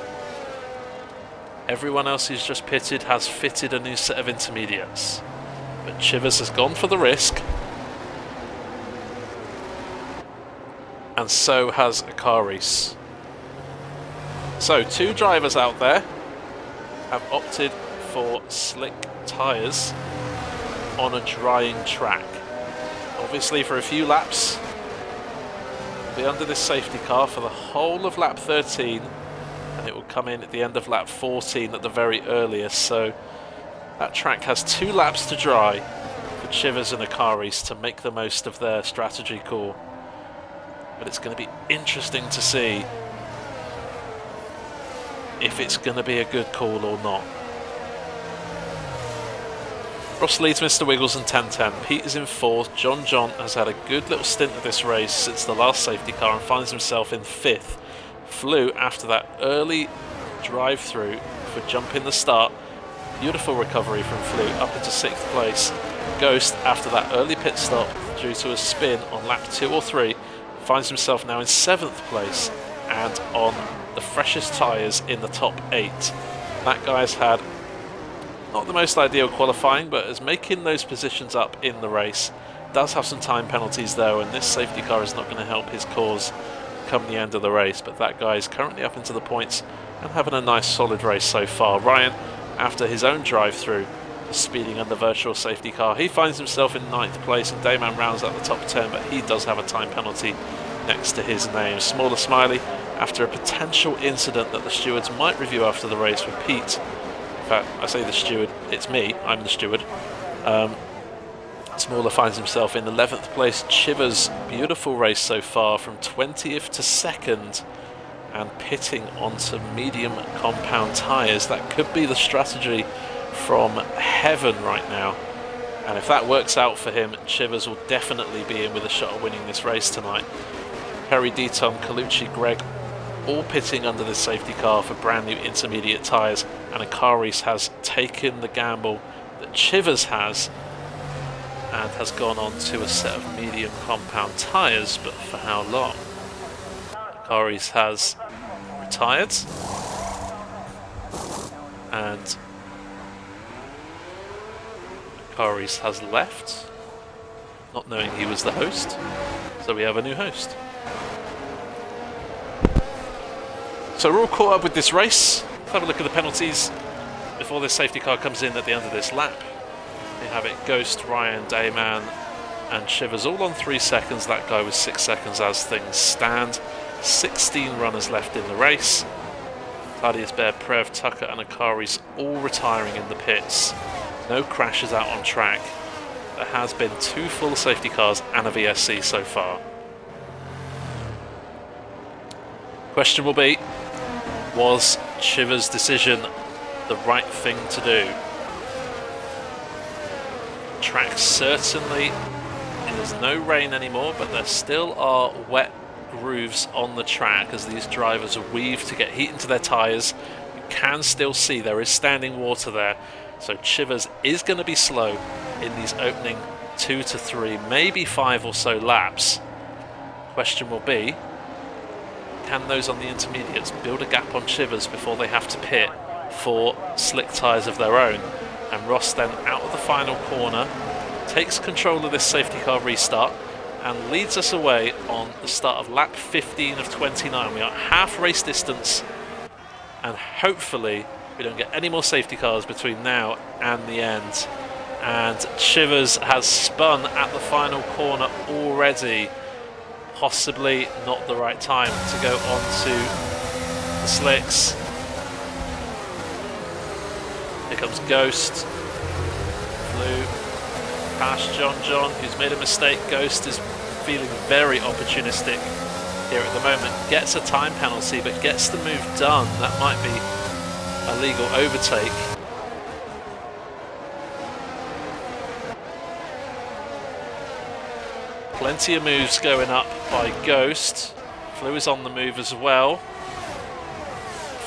Everyone else who's just pitted has fitted a new set of intermediates. But Chivers has gone for the risk. And so has Akaris. So 2 drivers out there have opted for slick tyres on a drying track. Obviously for a few laps, we'll be under this safety car for the whole of lap 13, and it will come in at the end of lap 14 at the very earliest, so that track has 2 laps to dry for Chivers and Akaris to make the most of their strategy call. But it's going to be interesting to see if it's going to be a good call or not. Ross leads Mr. Wiggles and 10-10. Pete is in 4th. John has had a good little stint of this race since the last safety car and finds himself in 5th. Flew after that early drive-through for jump in the start. Beautiful recovery from Flew up into 6th place. Ghost, after that early pit stop due to a spin on lap 2 or 3, finds himself now in 7th place and on the freshest tyres in the top 8. That guy's had not the most ideal qualifying, but is making those positions up in the race. Does have some time penalties though, and this safety car is not going to help his cause come the end of the race, but that guy is currently up into the points and having a nice solid race so far. Ryan, after his own drive-through, speeding under virtual safety car, he finds himself in 9th place, and Dayman rounds out the top 10, but he does have a time penalty next to his name. SmallerSmiley, after a potential incident that the stewards might review after the race with Pete. In fact, I say the steward, it's me, I'm the steward. Smaller finds himself in 11th place. Chivers, beautiful race so far from 20th to 2nd and pitting onto medium compound tyres. That could be the strategy from heaven right now. And if that works out for him, Chivers will definitely be in with a shot at winning this race tonight. Perry, Deton, Colucci, Greg, all pitting under this safety car for brand new intermediate tyres, and Akaris has taken the gamble that Chivers has and has gone on to a set of medium compound tyres, but for how long? Akaris has retired and Akaris has left, not knowing he was the host, so we have a new host. So we're all caught up with this race. Let's have a look at the penalties before this safety car comes in at the end of this lap. We have it Ghost, Ryan, Dayman and Chivers all on 3 seconds. That guy was 6 seconds as things stand. 16 runners left in the race. Thaddeus, Bear, Prev, Tucker and Akaris all retiring in the pits. No crashes out on track. There has been 2 full safety cars and a VSC so far. Question will be, was Chivers' decision the right thing to do? Track certainly, there's no rain anymore, but there still are wet grooves on the track as these drivers weave to get heat into their tyres. You can still see there is standing water there, so Chivers is going to be slow in these opening 2 to 3, maybe 5 or so laps. Question will be, can those on the intermediates build a gap on Chivers before they have to pit for slick tyres of their own? And Ross then out of the final corner takes control of this safety car restart and leads us away on the start of lap 15 of 29. We are half race distance, and hopefully we don't get any more safety cars between now and the end. And Chivers has spun at the final corner already, possibly not the right time to go onto the slicks. Here comes Ghost. Flew past JohnJohn, who's made a mistake. Ghost is feeling very opportunistic here at the moment. Gets a time penalty, but gets the move done. That might be a legal overtake. Plenty of moves going up by Ghost. Flew is on the move as well.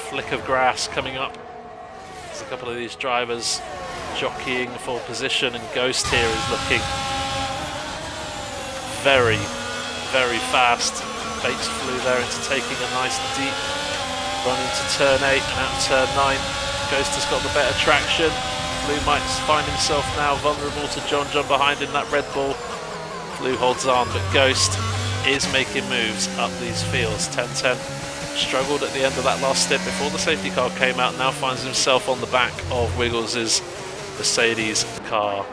Flick of grass coming up. There's a couple of these drivers jockeying for position, and Ghost here is looking very, very fast. Bates Flew there into taking a nice deep run into turn 8 and out to turn 9. Ghost has got the better traction. Flew might find himself now vulnerable to JohnJohn behind in that Red Bull. Flew holds on, but Ghost is making moves up these fields. 10-10 struggled at the end of that last stint before the safety car came out, now finds himself on the back of Wiggles' Mercedes car.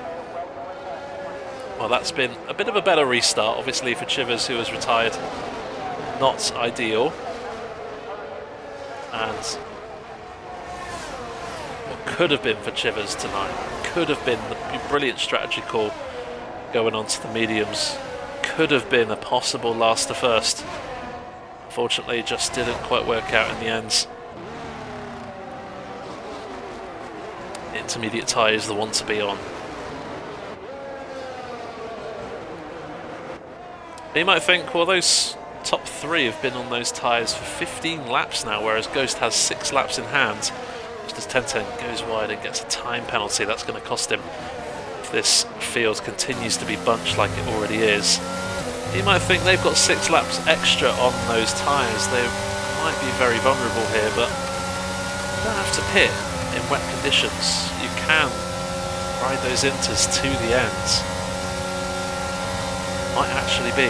Well, that's been a bit of a better restart, obviously, for Chivers, who has retired. Not ideal. And what could have been for Chivers tonight, could have been the brilliant strategy call going on to the mediums, could have been a possible last to first. Unfortunately, it just didn't quite work out in the end. Intermediate tyre is the one to be on. You might think, well, those top 3 have been on those tyres for 15 laps now, whereas Ghost has 6 laps in hand. Just as 10-10 goes wide and gets a time penalty, that's going to cost him if this field continues to be bunched like it already is. You might think they've got 6 laps extra on those tyres. They might be very vulnerable here, but you don't have to pit in wet conditions. You can ride those inters to the end. Might actually be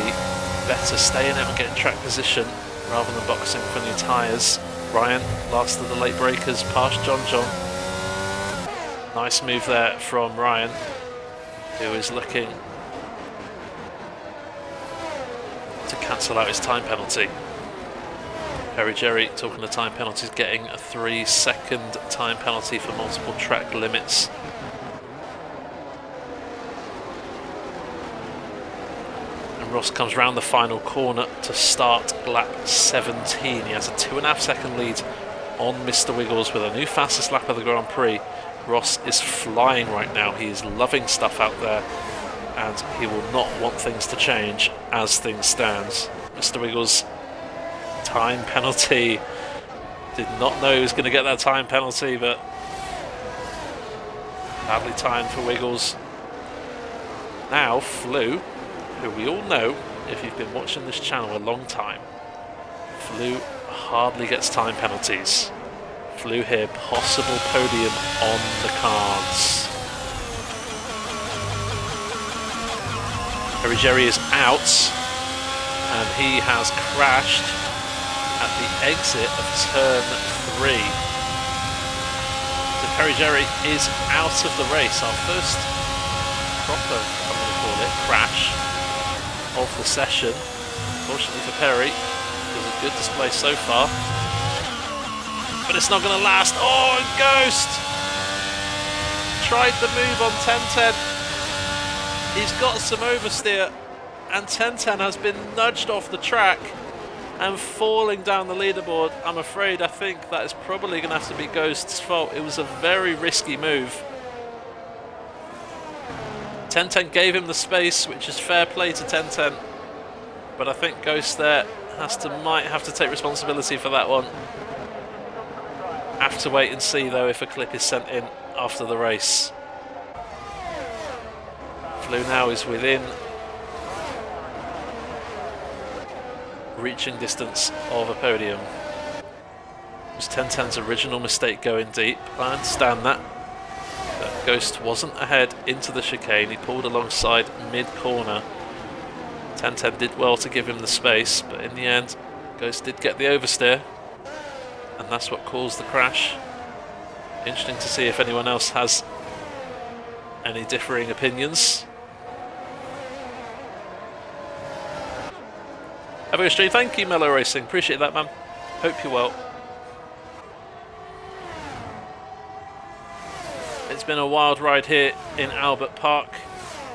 better staying out and getting track position rather than boxing for new tyres. Ryan, last of the late breakers, past JohnJohn. Nice move there from Ryan, who is looking to cancel out his time penalty. Perry Jerry, talking of time penalties, getting a 3-second time penalty for multiple track limits. And Ross comes round the final corner to start lap 17. He has a 2.5-second lead on Mr. Wiggles with a new fastest lap of the Grand Prix. Ross is flying right now. He is loving stuff out there, and he will not want things to change as things stand. Mr. Wiggles, time penalty. Did not know he was going to get that time penalty, but badly timed for Wiggles. Now Flew, who we all know if you've been watching this channel a long time, Flew hardly gets time penalties. Flew here, possible podium on the cards. Perry Jerry is out, and he has crashed at the exit of turn 3. So Perry Jerry is out of the race. Our first proper, I'm going to call it, crash of the session. Fortunately for Perry, it was a good display so far, but it's not going to last. Oh, and Ghost tried the move on 10-10. He's got some oversteer, and 10-10 has been nudged off the track and falling down the leaderboard. I'm afraid I think that is probably going to have to be Ghost's fault. It was a very risky move. 10-10 gave him the space, which is fair play to 10-10, but I think Ghost there might have to take responsibility for that one. Have to wait and see though if a clip is sent in after the race. Flew now is within reaching distance of a podium. It was 10-10's original mistake going deep. I understand that. But Ghost wasn't ahead into the chicane. He pulled alongside mid-corner. 10-10 did well to give him the space, but in the end, Ghost did get the oversteer, and that's what caused the crash. Interesting to see if anyone else has any differing opinions. Have a good stream. Thank you, Mellow Racing. Appreciate that, man. Hope you're well. It's been a wild ride here in Albert Park.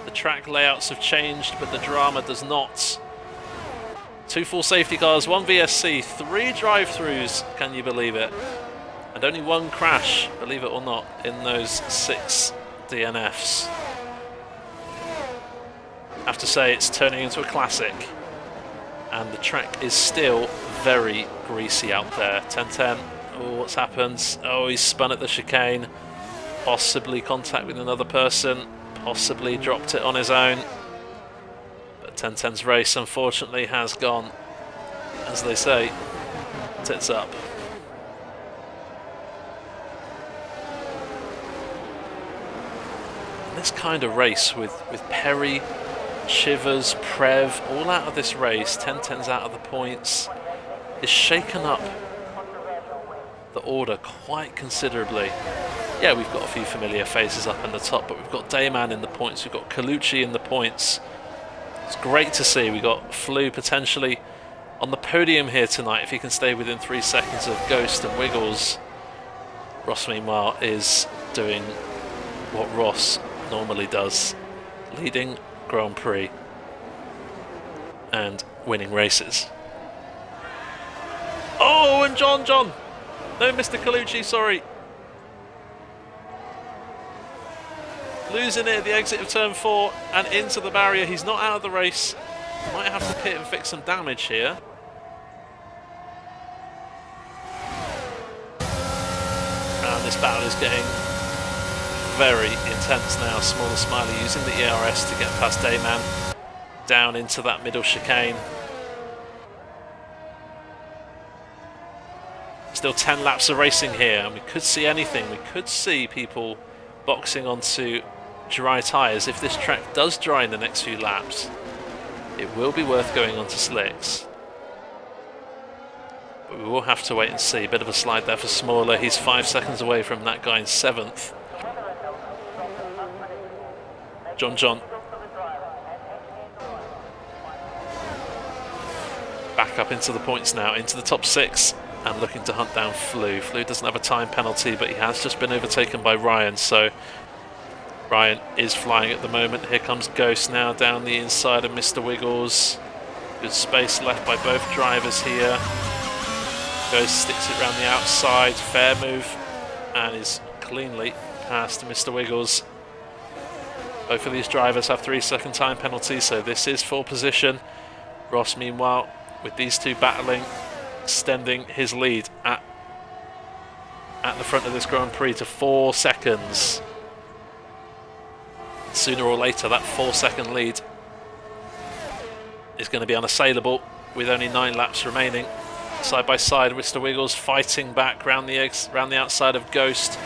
The track layouts have changed, but the drama does not. 2 full safety cars, 1 VSC, 3 drive-thrus, can you believe it? And only 1 crash, believe it or not, in those 6 DNFs. I have to say, it's turning into a classic. And the track is still very greasy out there. 10-10, oh, what's happened? Oh, he's spun at the chicane. Possibly contact with another person. Possibly dropped it on his own. But 10-10's race, unfortunately, has gone, as they say, tits up. And this kind of race with Perry, Chivers, Prev, all out of this race, 10-10's out of the points, is shaken up the order quite considerably. Yeah, we've got a few familiar faces up in the top, but we've got Dayman in the points, we've got Colucci in the points. It's great to see. We've got Flew potentially on the podium here tonight if he can stay within 3 seconds of Ghost and Wiggles. Ross, meanwhile, is doing what Ross normally does, leading Grand Prix and winning races. Oh, and John! No, Mr. Colucci, sorry. Losing it at the exit of turn 4 and into the barrier. He's not out of the race. Might have to pit and fix some damage here. And this battle is getting very intense now. SmallerSmiley using the ERS to get past Dayman down into that middle chicane. Still 10 laps of racing here, and we could see anything. We could see people boxing onto dry tyres. If this track does dry in the next few laps, it will be worth going onto slicks. But we will have to wait and see. A bit of a slide there for Smaller. He's 5 seconds away from that guy in 7th. John. Back up into the points now, into the top 6, and looking to hunt down Flew. Flew doesn't have a time penalty, but he has just been overtaken by Ryan, so Ryan is flying at the moment. Here comes Ghost now down the inside of Mr. Wiggles. Good space left by both drivers here. Ghost sticks it around the outside, fair move, and is cleanly past Mr. Wiggles. Both of these drivers have 3-second time penalties, so this is full position. Ross, meanwhile, with these two battling, extending his lead at the front of this Grand Prix to 4 seconds. Sooner or later, that 4-second lead is going to be unassailable with only 9 laps remaining. Side by side, Mr. Wiggles fighting back round the outside of Ghost.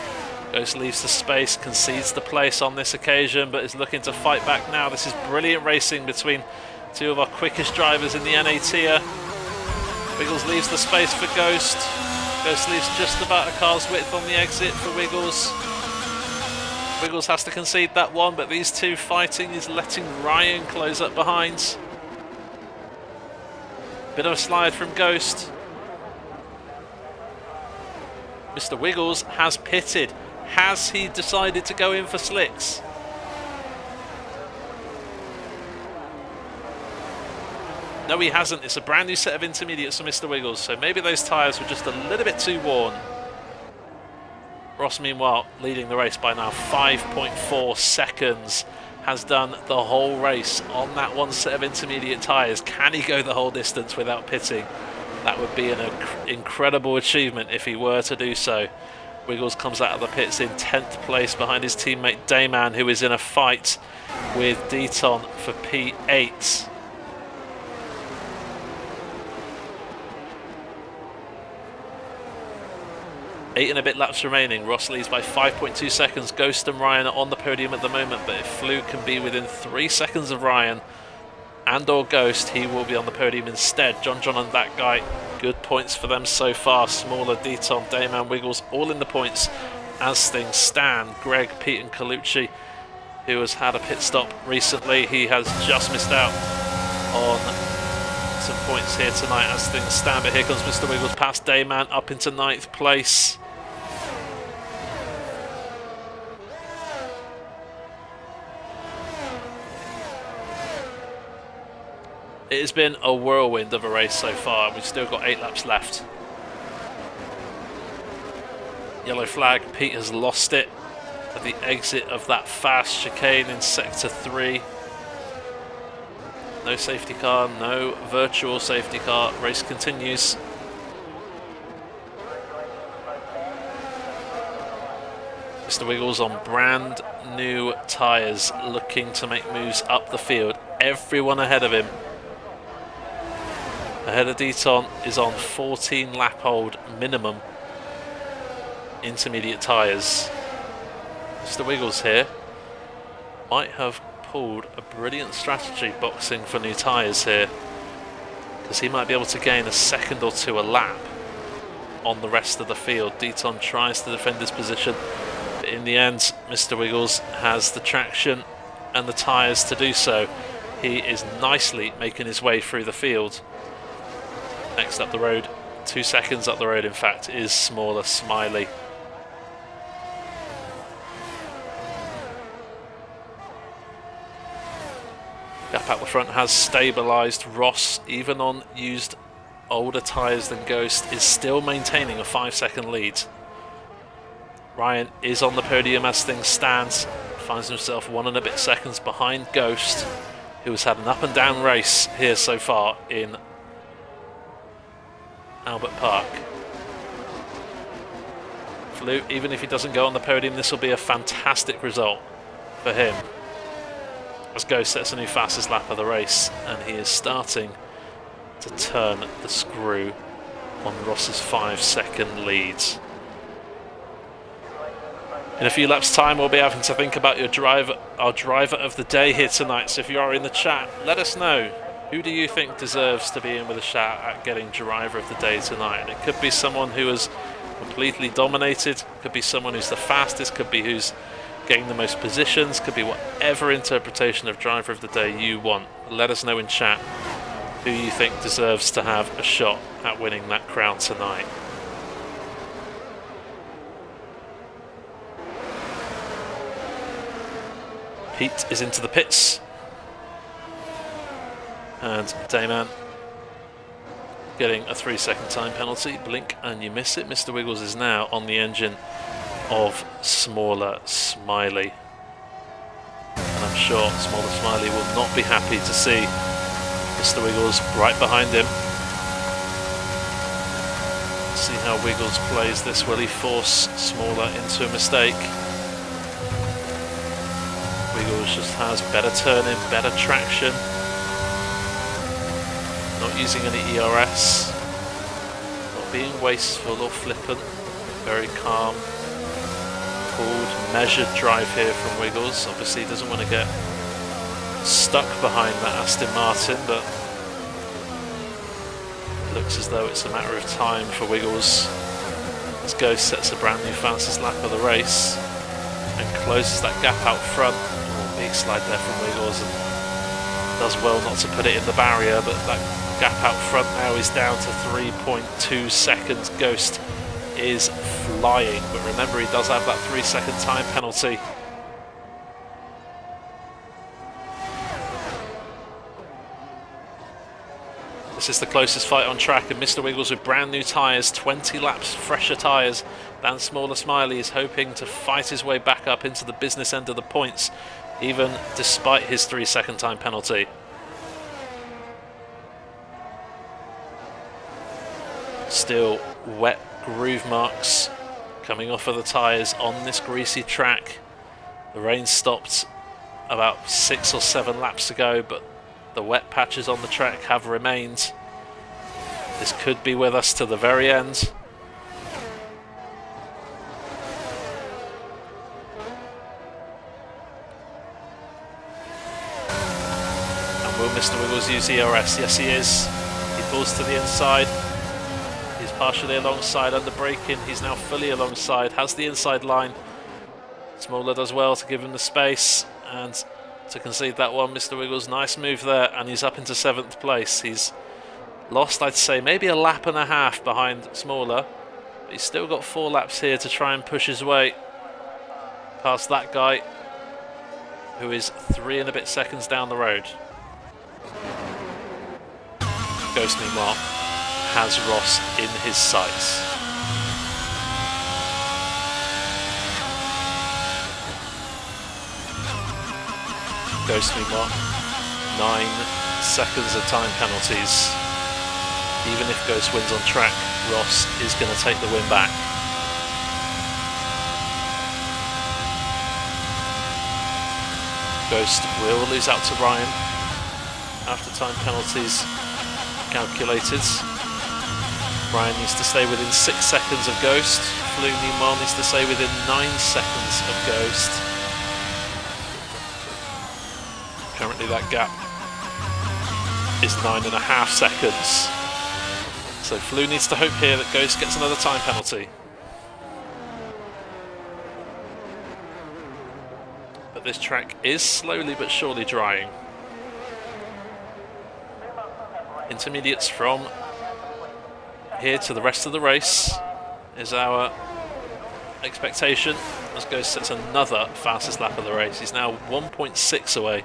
Ghost leaves the space, concedes the place on this occasion, but is looking to fight back now. This is brilliant racing between 2 of our quickest drivers in the NA tier. Wiggles leaves the space for Ghost. Ghost leaves just about a car's width on the exit for Wiggles. Wiggles has to concede that one, but these two fighting is letting Ryan close up behind. Bit of a slide from Ghost. Mr. Wiggles has pitted. Has he decided to go in for slicks? No, he hasn't. It's a brand new set of intermediates for Mr. Wiggles, so maybe those tyres were just a little bit too worn. Ross, meanwhile, leading the race by now 5.4 seconds. Has done the whole race on that one set of intermediate tyres. Can he go the whole distance without pitting? That would be an incredible achievement if he were to do so. Wiggles comes out of the pits in 10th place behind his teammate Dayman, who is in a fight with Deton for P8. Eight and a bit laps remaining. Ross leads by 5.2 seconds. Ghost and Ryan are on the podium at the moment, but if Flew can be within 3 seconds of Ryan and or Ghost, he will be on the podium instead. JohnJohn and THATGUY, good points for them so far. Smaller, Deton, Dayman, Wiggles, all in the points as things stand. Greg, Pete and Colucci, who has had a pit stop recently, he has just missed out on some points here tonight as things stand. But here comes Mr. Wiggles past Dayman up into 9th place. It has been a whirlwind of a race so far, and we've still got 8 laps left. Yellow flag, Pete has lost it at the exit of that fast chicane in sector 3. No safety car, no virtual safety car, race continues. Mr. Wiggles on brand new tyres, looking to make moves up the field. Everyone ahead of him. Ahead of Deton is on 14 lap hold minimum intermediate tyres. Mr. Wiggles here might have pulled a brilliant strategy boxing for new tyres here, because he might be able to gain a second or two a lap on the rest of the field. Deton tries to defend his position, but in the end Mr. Wiggles has the traction and the tyres to do so. He is nicely making his way through the field. Next up the road, 2 seconds up the road in fact, is SmallerSmiley. Gap out the front has stabilised. Ross, even on used older tyres than Ghost, is still maintaining a 5-second lead. Ryan is on the podium as things stand, finds himself 1 and a bit seconds behind Ghost, who has had an up and down race here so far in Albert Park. Flute, even if he doesn't go on the podium, this will be a fantastic result for him, as Ghost sets a new fastest lap of the race, and he is starting to turn the screw on Ross's 5-second lead. In a few laps time we'll be having to think about our driver of the day here tonight, so if you are in the chat, let us know. Who do you think deserves to be in with a shout at getting driver of the day tonight? And it could be someone who has completely dominated, could be someone who's the fastest, could be who's getting the most positions, could be whatever interpretation of driver of the day you want. Let us know in chat who you think deserves to have a shot at winning that crown tonight. Pete is into the pits, and Dayman getting a 3-second time penalty. Blink and you miss it. Mr. Wiggles is now on the engine of SmallerSmiley, and I'm sure SmallerSmiley will not be happy to see Mr. Wiggles right behind him. Let's see how Wiggles plays this. Will he force Smaller into a mistake? Wiggles just has better turning, better traction, not using any ERS, not being wasteful or flippant, very calm, cooled, measured drive here from Wiggles. Obviously he doesn't want to get stuck behind that Aston Martin, but it looks as though it's a matter of time for Wiggles as Ghost sets a brand new fastest lap of the race and closes that gap out front. Oh, big slide there from Wiggles, and does well not to put it in the barrier, but that gap out front now is down to 3.2 seconds. Ghost is flying, but remember he does have that 3-second time penalty. This is the closest fight on track, and Mr. Wiggles with brand new tyres, 20 laps fresher tyres than SmallerSmiley, is hoping to fight his way back up into the business end of the points, even despite his 3-second time penalty. Still wet groove marks coming off of the tyres on this greasy track. The rain stopped about 6 or 7 laps ago, but the wet patches on the track have remained. This could be with us to the very end. And will Mr. Wiggles use ERS? Yes, he is. He pulls to the inside. He's partially alongside under braking. He's now fully alongside, has the inside line. Smaller does well to give him the space and to concede that one. Mr. Wiggles, nice move there, and he's up into 7th place. He's Lost, I'd say, maybe a lap and a half behind Smaller. But he's still got 4 laps here to try and push his way past that guy, who is 3 and a bit seconds down the road. Ghost, meanwhile, has Ross in his sights. Ghost, meanwhile, 9 seconds of time penalties. Even if Ghost wins on track, Ross is going to take the win back. Ghost will lose out to Ryan after time penalties calculated. Ryan needs to stay within 6 seconds of Ghost. Flew, meanwhile, needs to stay within 9 seconds of Ghost. Currently that gap is 9.5 seconds. So Flew needs to hope here that Ghost gets another time penalty. But this track is slowly but surely drying. Intermediates from here to the rest of the race is our expectation, as Ghost sets another fastest lap of the race. He's now 1.6 away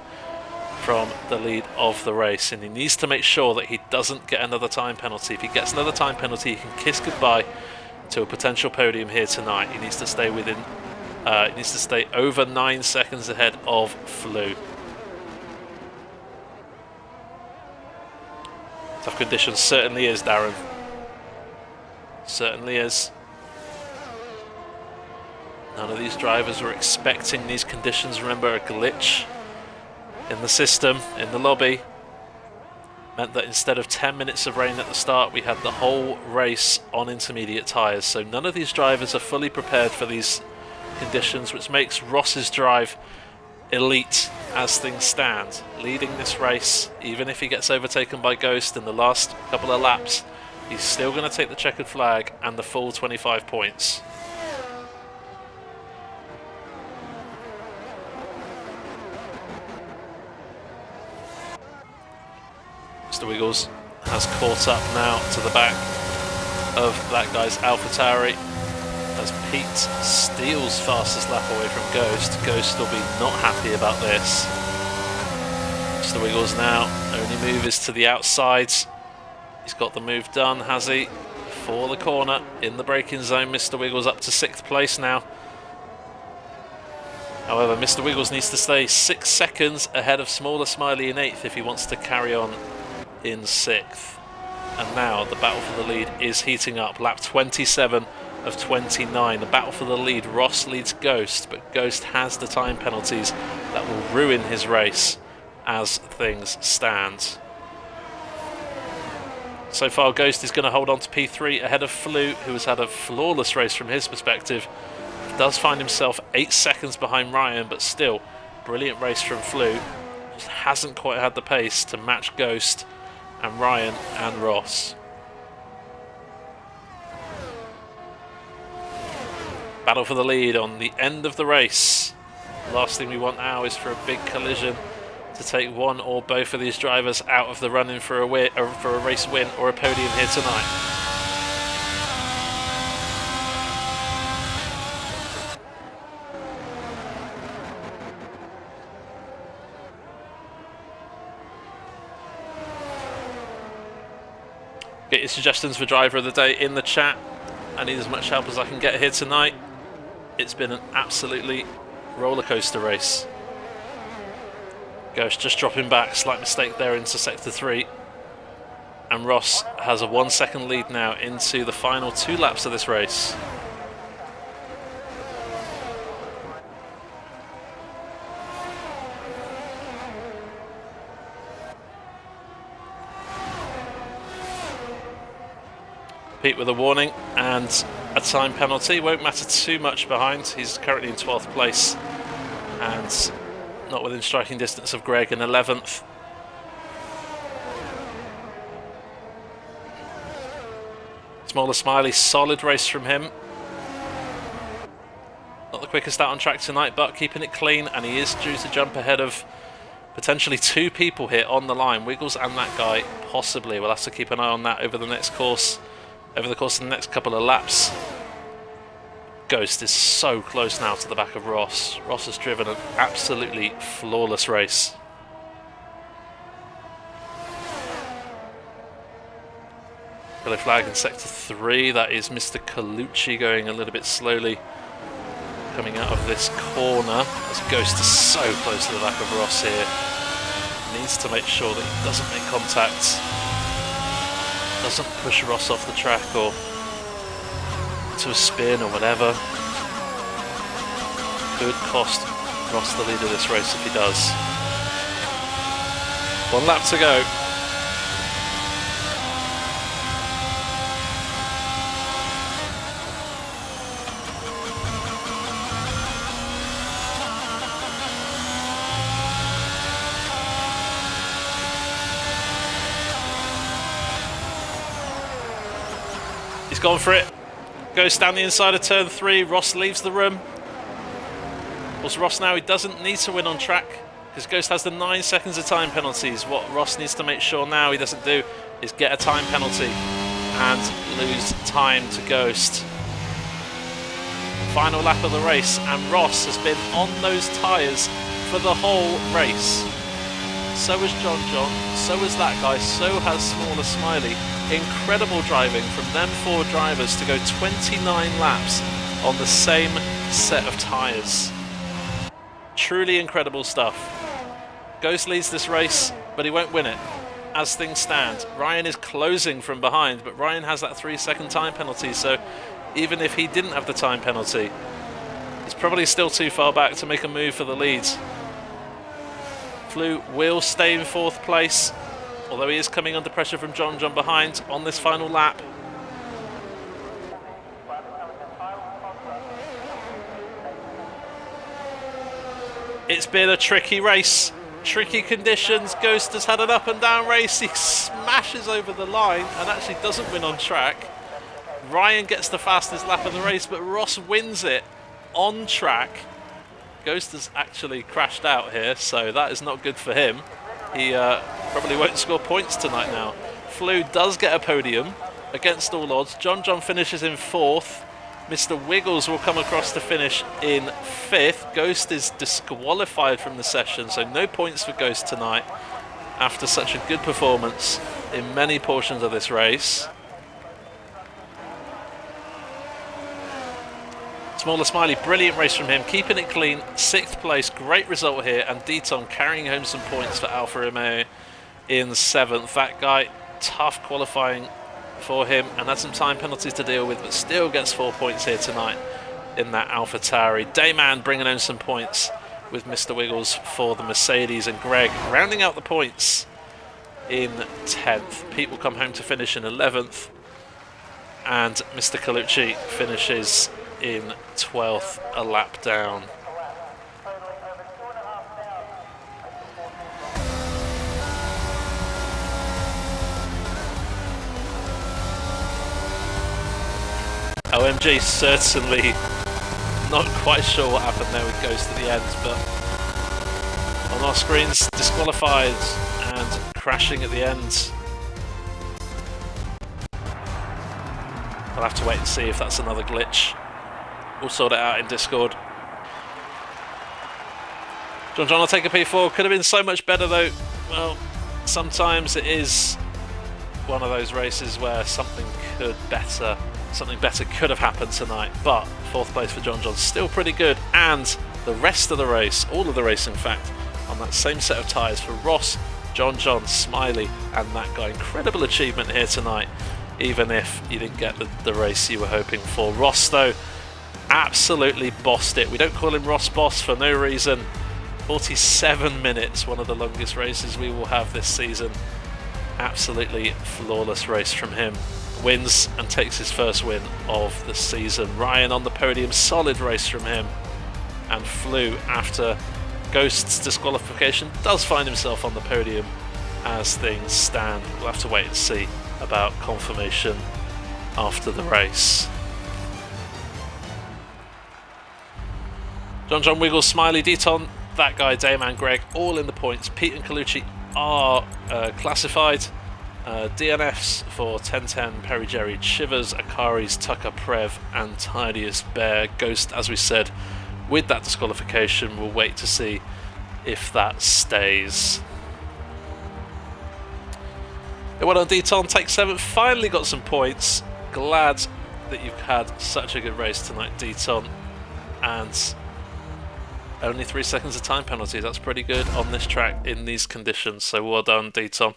from the lead of the race, and he needs to make sure that he doesn't get another time penalty. If he gets another time penalty, he can kiss goodbye to a potential podium here tonight. He needs to stay within he needs to stay over 9 seconds ahead of Flew. Tough conditions, certainly is, Darren. Certainly is. None of these drivers were expecting these conditions. Remember, a glitch in the system, in the lobby, meant that instead of 10 minutes of rain at the start, we had the whole race on intermediate tyres. So none of these drivers are fully prepared for these conditions, which makes Ross's drive elite as things stand, leading this race. Even if he gets overtaken by Ghost in the last couple of laps, he's still going to take the checkered flag and the full 25 points. Mr. Wiggles has caught up now to the back of that guy's AlphaTauri, as Pete steals fastest lap away from Ghost. Ghost will be not happy about this. Mr. Wiggles now, only move is to the outside. He's got the move done, has he? For the corner in the braking zone. Mr. Wiggles up to 6th place now. However, Mr. Wiggles needs to stay 6 seconds ahead of SmallerSmiley in 8th if he wants to carry on in 6th. And now the battle for the lead is heating up. Lap 27 of 29. The battle for the lead. Ross leads Ghost, but Ghost has the time penalties that will ruin his race as things stand. So far, Ghost is going to hold on to P3 ahead of Flew, who has had a flawless race from his perspective. Does find himself 8 seconds behind Ryan, but still, brilliant race from Flew. Just hasn't quite had the pace to match Ghost and Ryan and Ross. Battle for the lead on the end of the race. Last thing we want now is for a big collision to take one or both of these drivers out of the running for a race win or a podium here tonight. Get your suggestions for driver of the day in the chat. I need as much help as I can get here tonight. It's been an absolutely rollercoaster race. Ghost just dropping back, slight mistake there into sector 3. And Ross has a 1 second lead now into the final 2 laps of this race. Pete with a warning and a time penalty. Won't matter too much behind. He's currently in 12th place and not within striking distance of Greg in 11th. SmallerSmiley, solid race from him. Not the quickest out on track tonight, but keeping it clean, and he is due to jump ahead of Potentially 2 people here on the line, Wiggles and that guy, possibly. We'll have to keep an eye on that over the course of the next couple of laps. Ghost is so close now to the back of Ross. Ross has driven an absolutely flawless race. Yellow flag in sector 3, that is Mr. Glitchy going a little bit slowly coming out of this corner, as Ghost is so close to the back of Ross here. Needs to make sure that he doesn't make contact, doesn't push Ross off the track or to a spin or whatever. Could cost Ross the lead of this race if he does. 1 lap to go. He's gone for it. Goes down the inside of turn 3. Ross leaves the room. Well, Ross now, he doesn't need to win on track because Ghost has the 9 seconds of time penalties. What Ross needs to make sure now he doesn't do is get a time penalty and lose time to Ghost. Final lap of the race, and Ross has been on those tyres for the whole race. So has JohnJohn, so has that guy, so has SmallerSmiley. Incredible driving from them 4 drivers to go 29 laps on the same set of tyres. Truly incredible stuff. Ghost leads this race, but he won't win it. As things stand, Ryan is closing from behind, but Ryan has that 3-second time penalty, so even if he didn't have the time penalty, he's probably still too far back to make a move for the lead. Flew will stay in 4th place, although he is coming under pressure from JohnJohn behind on this final lap. It's been a tricky race, tricky conditions. Ghost has had an up and down race. He smashes over the line and actually doesn't win on track. Ryan gets the fastest lap of the race, but Ross wins it on track. Ghost has actually crashed out here, so that is not good for him. He probably won't score points tonight now. Flew does get a podium against all odds. JohnJohn finishes in 4th. Mr. Wiggles will come across to finish in 5th. Ghost is disqualified from the session, so no points for Ghost tonight after such a good performance in many portions of this race. SmallerSmiley, brilliant race from him, keeping it clean, 6th place, great result here, and Deton carrying home some points for Alfa Romeo in 7th. That guy, tough qualifying for him and had some time penalties to deal with, but still gets 4 points here tonight in that Alpha Tauri. Dayman bringing home some points with Mr. Wiggles for the Mercedes, and Greg rounding out the points in 10th. Pete will come home to finish in 11th, and Mr. Glitchy finishes in 12th, a lap down. OMG, certainly not quite sure what happened there with Ghost at the end, but on our screens, disqualified and crashing at the end. We'll have to wait and see if that's another glitch. We'll sort it out in Discord. JohnJohn will take a P4. Could have been so much better though. Well, sometimes it is one of those races where something better could have happened tonight, but 4th place for JohnJohn, still pretty good, and the rest of the race, all of the race in fact, on that same set of tyres for Ross, JohnJohn, Smiley and that guy. Incredible achievement here tonight, even if you didn't get the race you were hoping for. Ross though, absolutely bossed it. We don't call him Ross Boss for no reason. 47 minutes, one of the longest races we will have this season. Absolutely flawless race from him. Wins and takes his first win of the season. Ryan on the podium, solid race from him. And Flew, after Ghost's disqualification, does find himself on the podium as things stand. We'll have to wait and see about confirmation after the race. JohnJohn, Wiggles, Smiley, Deton That Guy, Dayman, Greg, all in the points. Pete and Colucci are classified. DNFs for 1010, Perry Jerry, Shivers, Akari's, Tucker, Prev, and Tidiest Bear. Ghost, as we said, with that disqualification, we'll wait to see if that stays. Well done, Deton. Take 7. Finally got some points. Glad that you've had such a good race tonight, Deton. And only 3 seconds of time penalty. That's pretty good on this track in these conditions. So well done, Deton.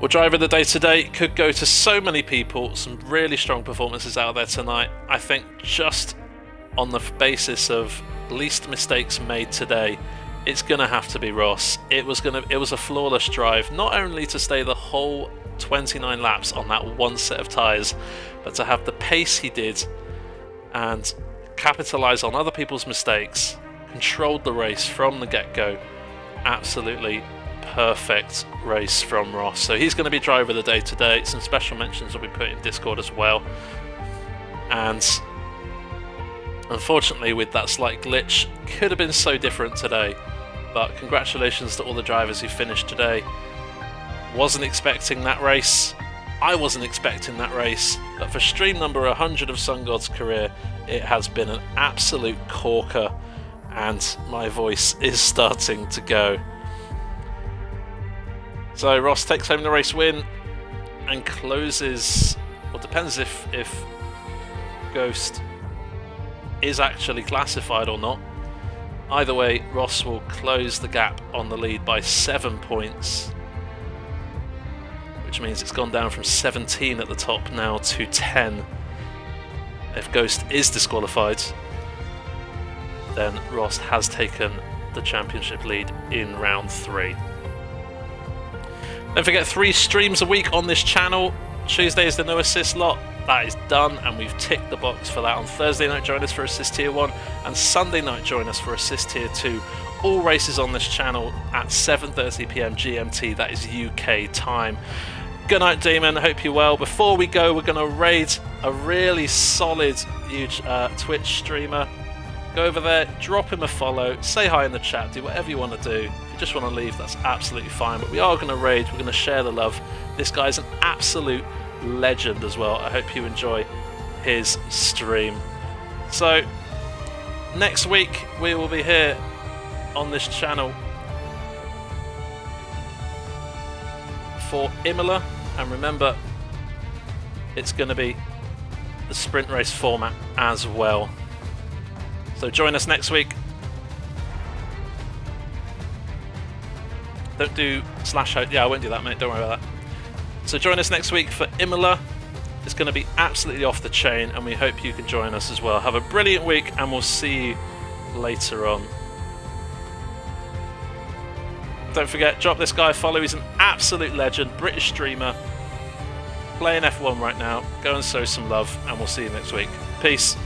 Well, driver of the day today could go to so many people. Some really strong performances out there tonight. I think just on the basis of least mistakes made today, it's going to have to be Ross. It was a flawless drive, not only to stay the whole 29 laps on that one set of tyres, but to have the pace he did and capitalise on other people's mistakes, controlled the race from the get-go. Absolutely perfect race from Ross. So he's going to be driver of the day today. Some special mentions will be put in Discord as well. And unfortunately, with that slight glitch, could have been so different today. But congratulations to all the drivers who finished today. Wasn't expecting that race. I wasn't expecting that race. But for stream number 100 of Sun God's career, it has been an absolute corker. And my voice is starting to go. So Ross takes home the race win and closes, well, depends if Ghost is actually classified or not. Either way, Ross will close the gap on the lead by 7 points, which means it's gone down from 17 at the top now to 10. If Ghost is disqualified, then Ross has taken the championship lead in round 3. Don't forget, 3 streams a week on this channel. Tuesday is the no assist lot. That is done, and we've ticked the box for that. On Thursday night, join us for Assist Tier 1, and Sunday night, join us for Assist Tier 2. All races on this channel at 7:30 PM GMT, that is UK time. Good night, Demon. I hope you're well. Before we go, we're going to raid a really solid, huge Twitch streamer. Go over there, drop him a follow, say hi in the chat, do whatever you want to do. If you just want to leave, that's absolutely fine. But we are going to raid, we're going to share the love. This guy's an absolute legend as well. I hope you enjoy his stream. So, next week we will be here on this channel for Imola. And remember, it's going to be the sprint race format as well. So join us next week. Don't do /host. Yeah, I won't do that, mate. Don't worry about that. So join us next week for Imola. It's going to be absolutely off the chain, and we hope you can join us as well. Have a brilliant week, and we'll see you later on. Don't forget, drop this guy a follow. He's an absolute legend, British streamer, playing F1 right now. Go and show some love, and we'll see you next week. Peace.